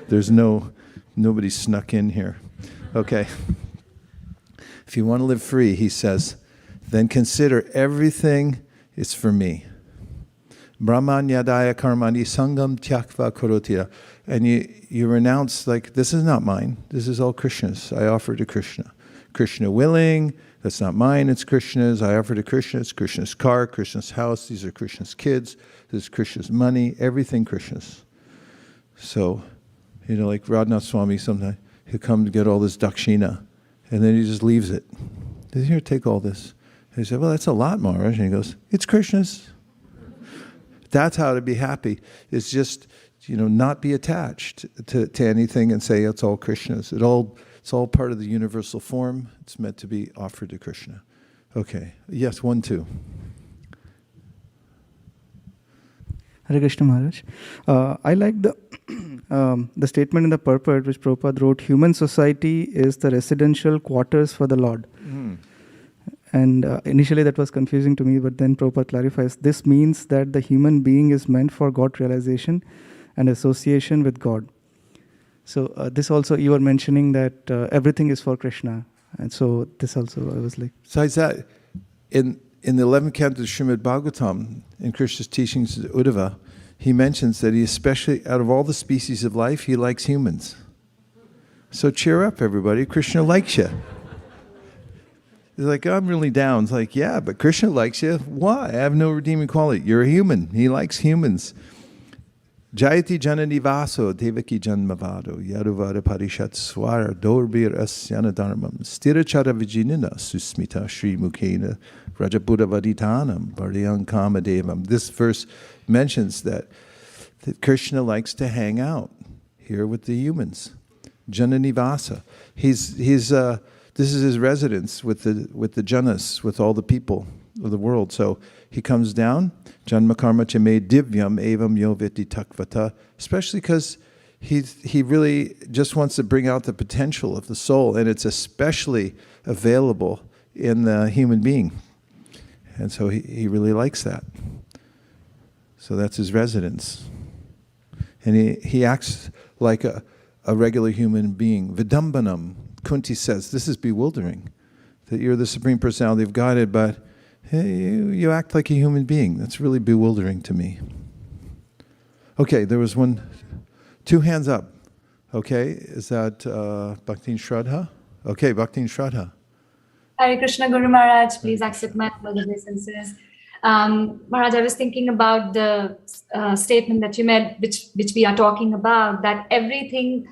there's nobody snuck in here. Okay. If you want to live free, he says, then consider everything is for me. Brahman yadaya karmani sangam tyakva karotiya. And you renounce, like, this is not mine. This is all Krishna's. I offer to Krishna. Krishna willing, that's not mine, it's Krishna's. I offer to Krishna, it's Krishna's car, Krishna's house, these are Krishna's kids, this is Krishna's money, everything Krishna's. So, like Radhanath Swami, sometimes he'll come to get all this dakshina, and then he just leaves it. Here, take all this. And he said, well, that's a lot, Maharaj. And he goes, it's Krishna's. That's how to be happy. It's just, not be attached to anything and say it's all Krishna's. It's all part of the universal form. It's meant to be offered to Krishna. Okay. Yes, 1, 2. Hare Krishna Maharaj. I like the statement in the purport which Prabhupada wrote, human society is the residential quarters for the Lord. Mm. And initially that was confusing to me, but then Prabhupada clarifies, this means that the human being is meant for God realization and association with God. So this also, you were mentioning that everything is for Krishna. And so this also, I was like... Besides that, in the 11th canto of Srimad Bhāgavatam, in Krishna's teachings to Uddhava, he mentions that he especially, out of all the species of life, he likes humans. So cheer up, everybody. Krishna likes you. He's like, I'm really down. It's like, yeah, but Krishna likes you. Why? I have no redeeming quality. You're a human. He likes humans. Jayati janani vaso devaki janmavado yaruvada parishat swara dorbir asyana dharmam stirachara vijinina susmita shri mukena rajabuddha vaditanam bardhyam kamadevam. This verse mentions that Krishna likes to hang out here with the humans. Janani vasa. This is his residence with the janas, with all the people of the world. So he comes down, janma karma chame divyam evam yoviti takvata, especially because he really just wants to bring out the potential of the soul, and it's especially available in the human being. And so he really likes that. So that's his residence. And he acts like a regular human being. Vidambanam, Kunti says, this is bewildering, that you're the Supreme Personality of Godhead, but hey, you act like a human being. That's really bewildering to me. Okay, there was two hands up. Okay, is that Bhaktin Shraddha? Okay, Bhaktin Shraddha. Hare Krishna Guru Maharaj, please accept my humble obeisances. Maharaj, I was thinking about the statement that you made, which we are talking about, that everything,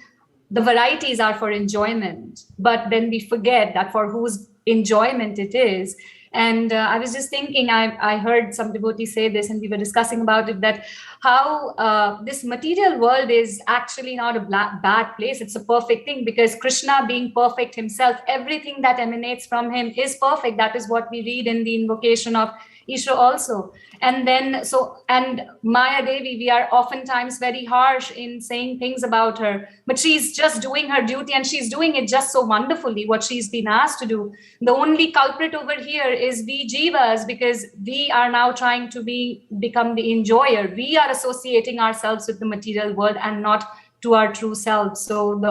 the varieties are for enjoyment, but then we forget that for whose enjoyment it is. And I was just thinking, I heard some devotees say this, and we were discussing about it, that how this material world is actually not a bad place. It's a perfect thing, because Krishna, being perfect himself, everything that emanates from him is perfect. That is what we read in the invocation of Yaśo also. And then, and Maya Devi, we are oftentimes very harsh in saying things about her, but she's just doing her duty, and she's doing it just so wonderfully, what she's been asked to do. The only culprit over here is we jivas, because we are now trying to become the enjoyer. We are associating ourselves with the material world and not to our true self. So we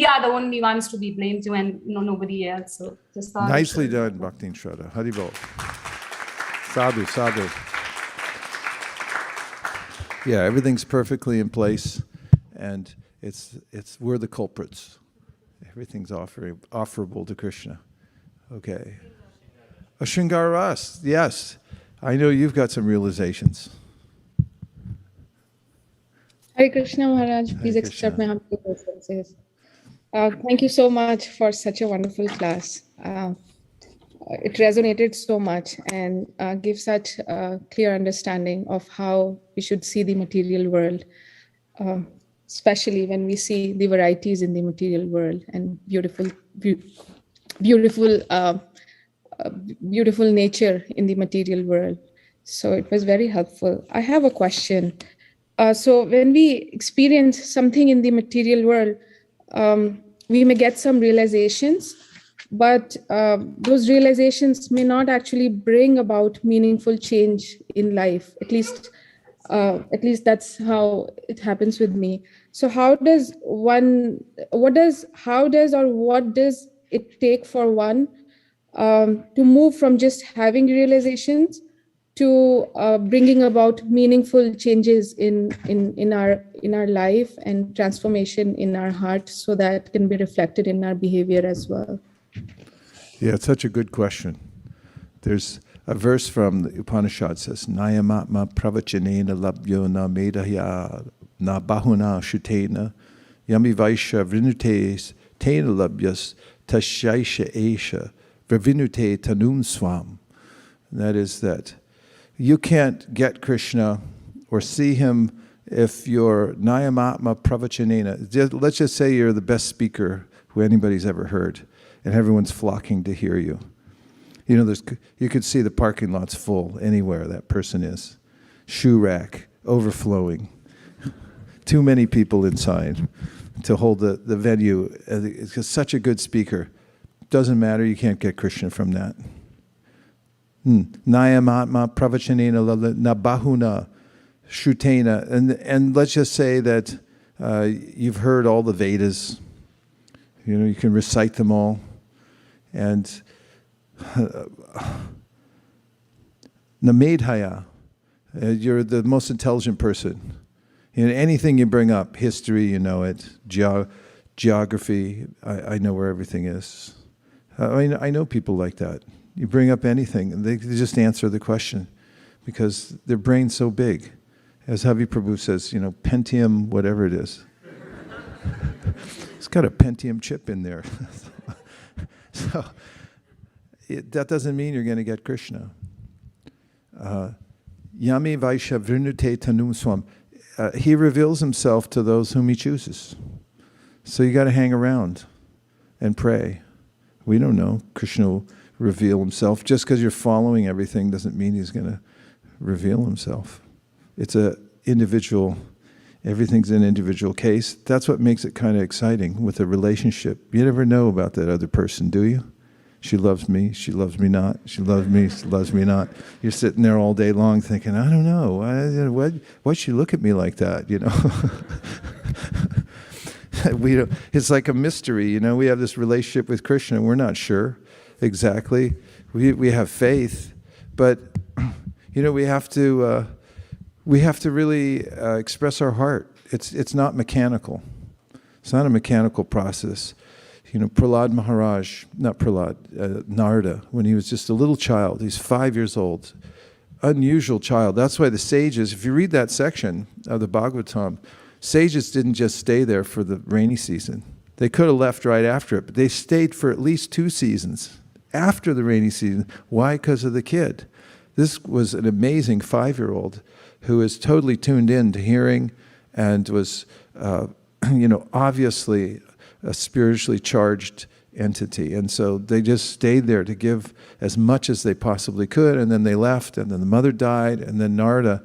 are the only ones to be blamed to, and nobody else. So just nicely done, Bhaktin Shraddha. Haribol. Sadhu, sadhu. Yeah, everything's perfectly in place, and we're the culprits. Everything's offerable to Krishna. Okay. A Shringaras, yes. I know you've got some realizations. Hare Krishna Maharaj, please accept my humble obeisances. Thank you so much for such a wonderful class. It resonated so much and gives such a clear understanding of how we should see the material world, especially when we see the varieties in the material world and beautiful nature in the material world. So it was very helpful. I have a question. So when we experience something in the material world, we may get some realizations, but those realizations may not actually bring about meaningful change in life. At least that's how it happens with me. So what does it take for one to move from just having realizations to bringing about meaningful changes in our life and transformation in our heart, so that can be reflected in our behavior as well? Yeah, it's such a good question. There's a verse from the Upanishad says, Nayamatma pravachanena labhyo na medahya na bahuna shutena yami vaisha vrinutes tena labhyas tashaisha esha vravinute tanum swam. That is that you can't get Krishna or see him if you're Nayamatma pravachanena. Let's just say you're the best speaker who anybody's ever heard, and everyone's flocking to hear you. You know, you could see the parking lots full anywhere that person is. Shoe rack, overflowing. Too many people inside to hold the venue. It's such a good speaker. Doesn't matter, you can't get Krishna from that. Nayamatma pravachanena nabahuna shutena. And let's just say that you've heard all the Vedas. You know, you can recite them all. And namedhaya, you're the most intelligent person. You know, anything you bring up, history, you know it, geography, I know where everything is. I mean, I know people like that. You bring up anything, and they just answer the question because their brain's so big. As Havi Prabhu says, you know, Pentium, whatever it is. It's got a Pentium chip in there. So that doesn't mean you're going to get Krishna. Yami Vaisha Vrinute Tanum Swam. He reveals himself to those whom he chooses. So you got to hang around and pray. We don't know. Krishna will reveal himself. Just because you're following everything doesn't mean he's going to reveal himself. It's a individual, everything's an individual case. That's what makes it kind of exciting with a relationship. You never know about that other person, do you? She loves me not. She loves me, she loves me not. You're sitting there all day long thinking, I don't know, why'd she look at me like that, you know? It's like a mystery, you know. We have this relationship with Krishna, and we're not sure exactly. We have faith, but you know, we have to really express our heart. It's not mechanical. It's not a mechanical process. You know, Narada, when he was just a little child, he's 5 years old, unusual child. That's why the sages, if you read that section of the Bhāgavatam, sages didn't just stay there for the rainy season. They could have left right after it, but they stayed for at least 2 seasons after the rainy season. Why? Because of the kid. This was an amazing 5-year-old who is totally tuned in to hearing and was, you know, obviously a spiritually charged entity. And so they just stayed there to give as much as they possibly could, and then they left, and then the mother died, and then Narada,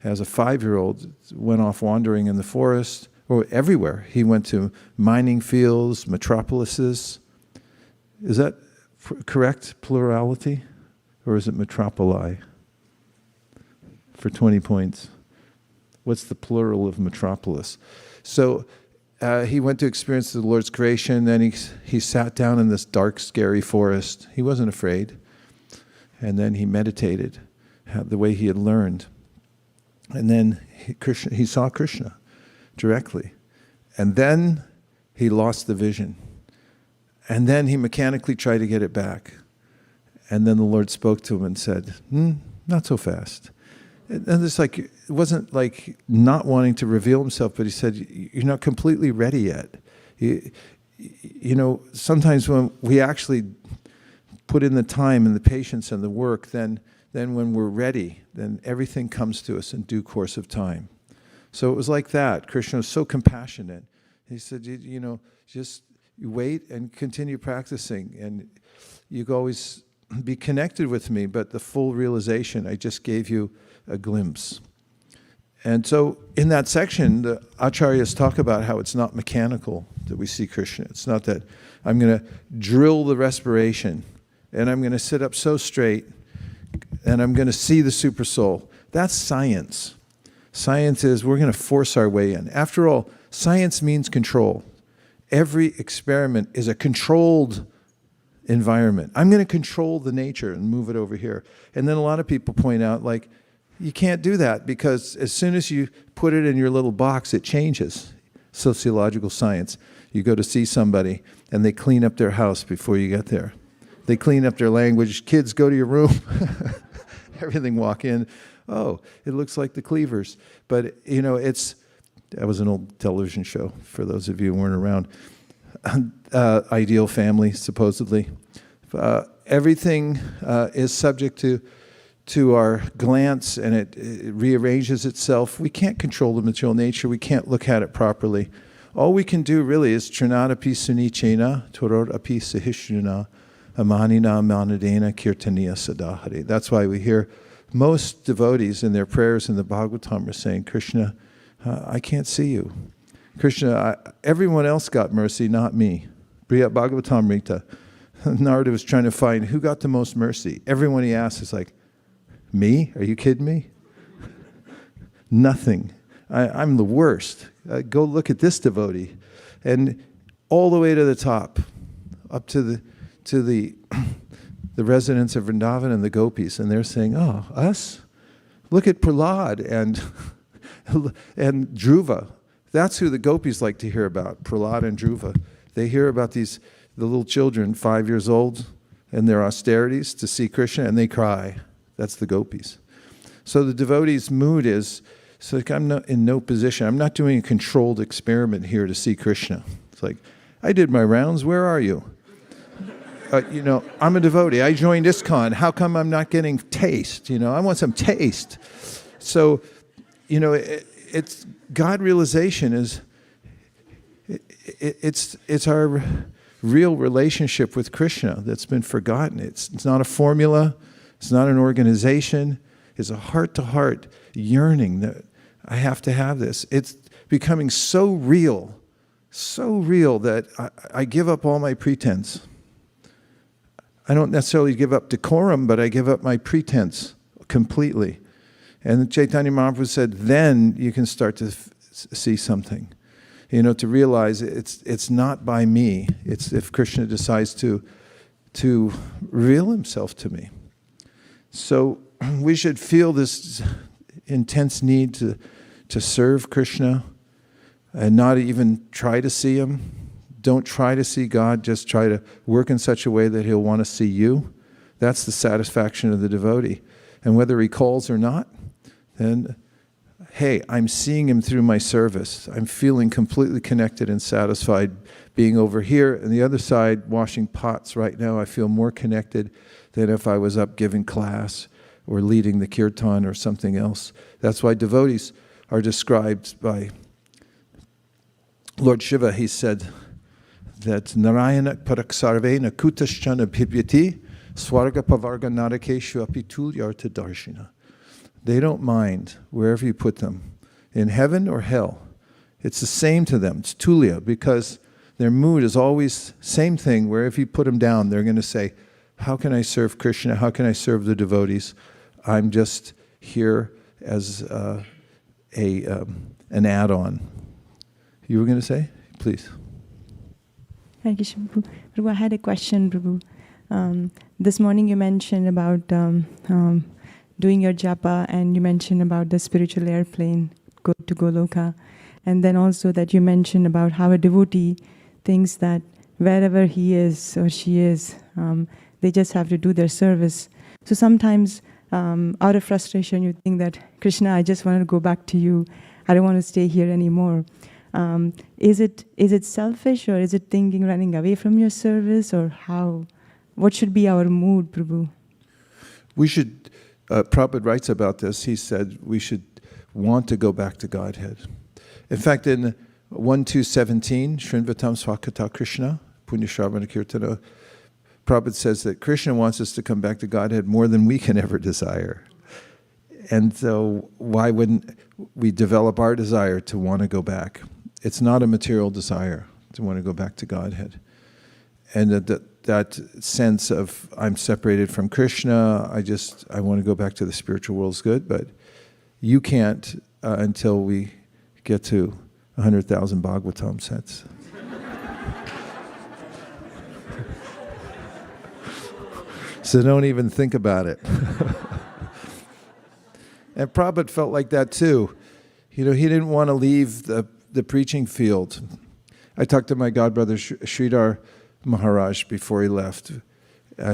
as a 5-year-old, went off wandering in the forest, or everywhere. He went to mining fields, metropolises. Is that correct plurality? Or is it metropoli? For 20 points. What's the plural of metropolis? So he went to experience the Lord's creation, then he sat down in this dark, scary forest. He wasn't afraid. And then he meditated the way he had learned. And then he saw Krishna directly. And then he lost the vision. And then he mechanically tried to get it back. And then the Lord spoke to him and said, not so fast. And it's like, it wasn't like not wanting to reveal himself, but he said, you're not completely ready yet. You know, sometimes when we actually put in the time and the patience and the work, then when we're ready, then everything comes to us in due course of time. So it was like that. Krishna was so compassionate. He said, you know, just wait and continue practicing, and you can always be connected with me, but the full realization, I just gave you a glimpse. And so in that section, the acharyas talk about how it's not mechanical that we see Krishna. It's not that I'm going to drill the respiration and I'm going to sit up so straight and I'm going to see the super soul. That's science. Science is we're going to force our way in. After all, science means control. Every experiment is a controlled environment. I'm going to control the nature and move it over here. And then a lot of people point out, like, you can't do that because as soon as you put it in your little box, it changes. Sociological science. You go to see somebody and they clean up their house before you get there. They clean up their language. Kids, go to your room. Everything, walk in. Oh, it looks like the Cleavers. But, you know, that was an old television show for those of you who weren't around. Ideal family, supposedly. Everything is subject to our glance, and it rearranges itself. We can't control the material nature. We can't look at it properly. All we can do really is trinadapi sunichena, torodapi sahishruna, amanina manadena kirtaniya sadahari. That's why we hear most devotees in their prayers in the Bhāgavatam are saying, Krishna, I can't see you. Krishna, everyone else got mercy, not me. Briyat Bhāgavatam Rita. Narada was trying to find who got the most mercy. Everyone he asked is like, me? Are you kidding me? Nothing. I'm the worst. Go look at this devotee. And all the way to the top, up to the residents of Vrindavan and the gopis, and they're saying, oh, us? Look at Prahlad and Dhruva. That's who the gopis like to hear about, Prahlad and Dhruva. They hear about the little children, 5 years old, and their austerities to see Krishna, and they cry. That's the gopis. So the devotee's mood is, it's like, I'm not in no position. I'm not doing a controlled experiment here to see Krishna. It's like, I did my rounds. Where are you? You know, I'm a devotee. I joined ISKCON. How come I'm not getting taste? You know, I want some taste. So, you know, it's God realization is, it's our real relationship with Krishna that's been forgotten. It's not a formula. It's not an organization. It's a heart-to-heart yearning that I have to have this. It's becoming so real that I give up all my pretense. I don't necessarily give up decorum, but I give up my pretense completely. And Chaitanya Mahaprabhu said, then you can start to see something. To realize it's not by me. It's if Krishna decides to reveal himself to me. So we should feel this intense need to serve Krishna and not even try to see him. Don't try to see God, just try to work in such a way that he'll want to see you. That's the satisfaction of the devotee. And whether he calls or not, then, hey, I'm seeing him through my service. I'm feeling completely connected and satisfied being over here and the other side washing pots right now. I feel more connected than if I was up giving class or leading the kirtan or something else. That's why devotees are described by Lord Shiva. He said that Narayana paraksarvena kutaśchana bhibyati swarga pavarga narakeshu apitulyarta darshina. They don't mind wherever you put them, in heaven or hell. It's the same to them. It's tulya, because their mood is always same thing. Wherever you put them down, they're going to say, how can I serve Krishna? How can I serve the devotees? I'm just here as an add-on. You were going to say? Please. Hare Krishna, Prabhu. Prabhu, I had a question, Prabhu. This morning you mentioned about doing your japa, and you mentioned about the spiritual airplane go to Goloka, and then also that you mentioned about how a devotee thinks that wherever he is or she is, they just have to do their service. So sometimes out of frustration you think that, Krishna, I just want to go back to you. I don't want to stay here anymore. Is it selfish, or is it thinking running away from your service, or how? What should be our mood, Prabhu? We should, Prabhupada writes about this, he said we should want to go back to Godhead. In fact, in 1.2.17, śṛṇvatam swakata Kṛṣṇa, punya śravana kirtana, Prabhupada says that Krishna wants us to come back to Godhead more than we can ever desire. And so why wouldn't we develop our desire to want to go back? It's not a material desire to want to go back to Godhead. And that sense of I'm separated from Krishna, I want to go back to the spiritual world is good, but you can't until we get to 100,000 Bhāgavatam sets. So don't even think about it. And Prabhupada felt like that too. He didn't want to leave the preaching field. I talked to my godbrother Sridhar Maharaj before he left.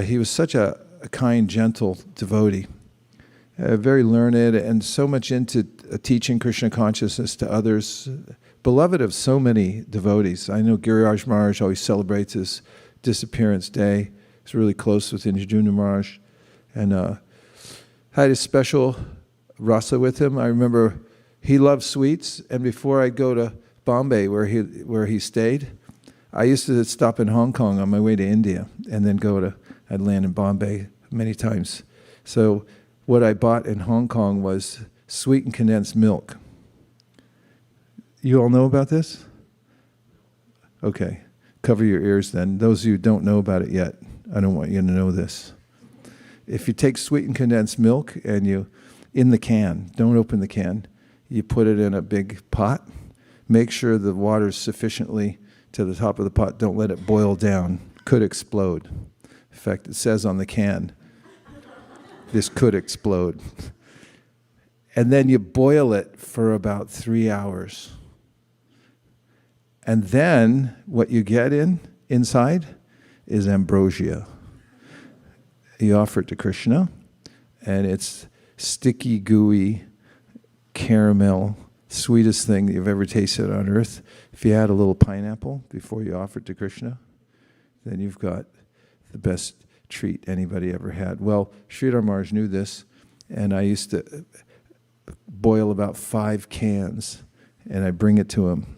He was such a kind, gentle devotee, very learned and so much into teaching Krishna consciousness to others, beloved of so many devotees. I know Giriraj Maharaj always celebrates his disappearance day. He's really close with Indradyumna Maharaj, and had a special rasa with him. I remember he loved sweets, and before I'd go to Bombay, where he stayed, I used to stop in Hong Kong on my way to India, and then I'd land in Bombay many times. So what I bought in Hong Kong was sweetened condensed milk. You all know about this? Okay, cover your ears then. Those of you who don't know about it yet, I don't want you to know this. If you take sweetened condensed milk and you, in the can, don't open the can, you put it in a big pot, make sure the water's sufficiently to the top of the pot, don't let it boil down, could explode. In fact, it says on the can, this could explode. And then you boil it for about 3 hours. And then what you get inside is ambrosia. You offer it to Krishna, and it's sticky, gooey, caramel, sweetest thing that you've ever tasted on earth. If you add a little pineapple before you offer it to Krishna, then you've got the best treat anybody ever had. Well, Sridhar Maharaj knew this, and I used to boil about 5 cans, and I bring it to him.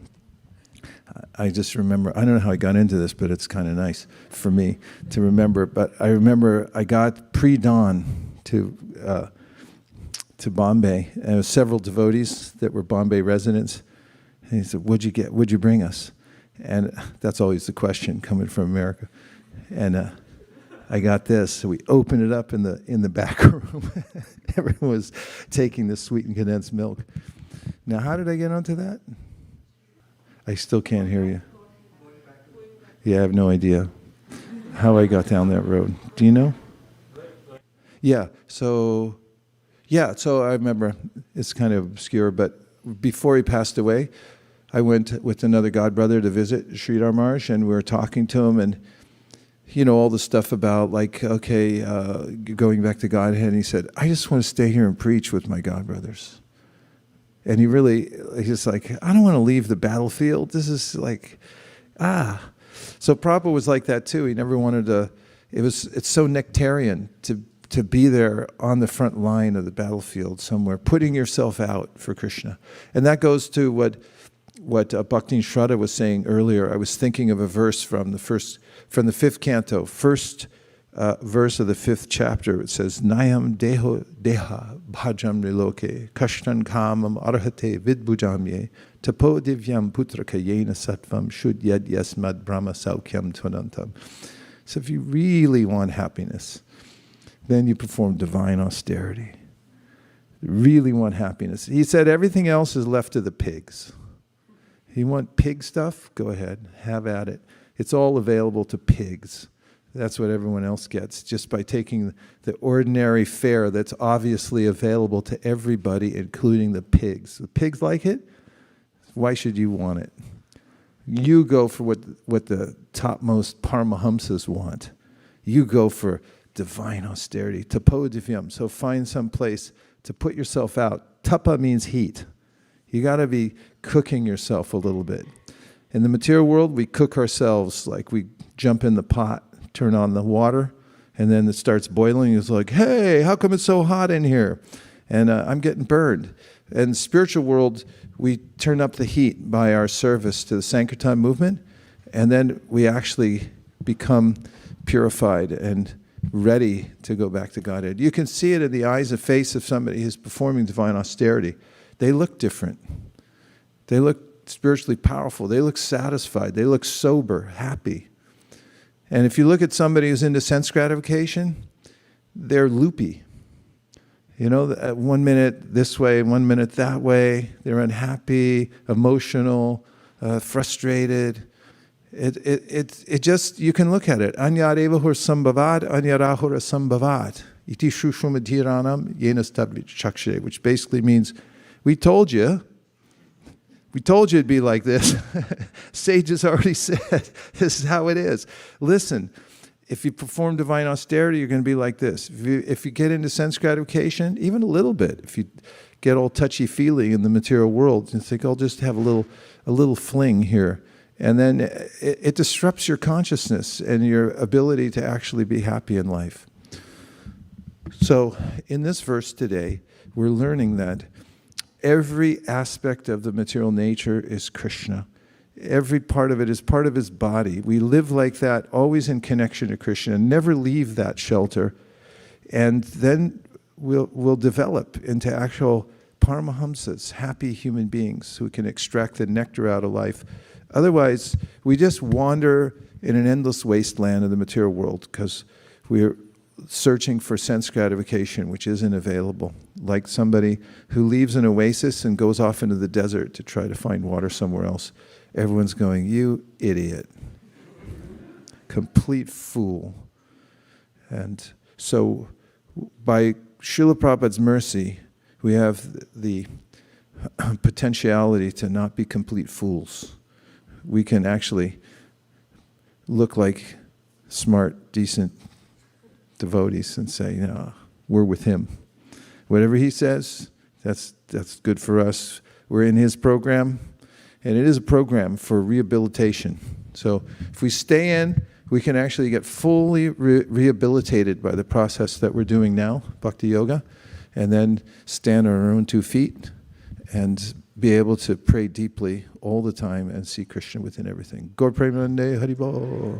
I just remember, I don't know how I got into this, but it's kind of nice for me to remember. But I remember I got pre-dawn to Bombay, and there were several devotees that were Bombay residents. And he said, what'd you bring us? And that's always the question coming from America. And I got this. So we opened it up in the back room. Everyone was taking the sweetened condensed milk. Now, how did I get onto that? I still can't hear you. Yeah, I have no idea how I got down that road. Do you know? So I remember, it's kind of obscure, but before he passed away, I went with another godbrother to visit Sridhar Maharaj, and we were talking to him, and all the stuff about going back to Godhead, and he said, I just want to stay here and preach with my godbrothers. And he's like, I don't want to leave the battlefield. This is like, So Prabhupada was like that too. He never wanted to, it's so nectarian to be there on the front line of the battlefield somewhere, putting yourself out for Krishna. And that goes to what Bhakti Shraddha was saying earlier. I was thinking of a verse from the 5th canto, first verse of the 5th chapter. It says, Nayam deha bhajam niloke, kashtan kamam arhate vidbhujamye, tapo divyam putraka yena sattvam shudyad yasmad brahma saukyam tvanantam. So if you really want happiness, then you perform divine austerity. You really want happiness. He said everything else is left to the pigs. You want pig stuff? Go ahead, have at it. It's all available to pigs. That's what everyone else gets, just by taking the ordinary fare that's obviously available to everybody, including the pigs. The pigs like it? Why should you want it? You go for what the topmost Paramahamsas want. You go for divine austerity, tapo divyam. So find some place to put yourself out. Tapa means heat. You got to be cooking yourself a little bit. In the material world, we cook ourselves, like we jump in the pot, turn on the water, and then it starts boiling. It's like, hey, how come it's so hot in here? And I'm getting burned. In the spiritual world, we turn up the heat by our service to the Sankirtan movement, and then we actually become purified and ready to go back to Godhead. You can see it in the eyes and face of somebody who's performing divine austerity. They look different. They look spiritually powerful. They look satisfied. They look sober, happy. And if you look at somebody who's into sense gratification, they're loopy. 1 minute this way, 1 minute that way. They're unhappy, emotional, frustrated. It just, you can look at it. Anyarevahur sambhavad, anyarahura sambhavad. Iti shushumadhiranam yenas tabrit chakshre, which basically means, we told you it'd be like this. Sages already said, this is how it is. Listen, if you perform divine austerity, you're going to be like this. If you get into sense gratification, even a little bit, if you get all touchy-feely in the material world, and think, I'll just have a little fling here. And then it disrupts your consciousness and your ability to actually be happy in life. So in this verse today, we're learning that every aspect of the material nature is Krishna. Every part of it is part of his body. We live like that, always in connection to Krishna, never leave that shelter. And then we'll develop into actual Paramahamsas, happy human beings who can extract the nectar out of life. Otherwise, we just wander in an endless wasteland of the material world because we're searching for sense gratification, which isn't available. Like somebody who leaves an oasis and goes off into the desert to try to find water somewhere else. Everyone's going, you idiot. Complete fool. And so by Srila Prabhupada's mercy, we have the potentiality to not be complete fools. We can actually look like smart, decent devotees and say, we're with him. Whatever he says, that's good for us. We're in his program, and it is a program for rehabilitation. So if we stay in, we can actually get fully rehabilitated by the process that we're doing now, Bhakti Yoga, and then stand on our own 2 feet and be able to pray deeply all the time and see Krishna within everything. Gaur Premanande Haribol.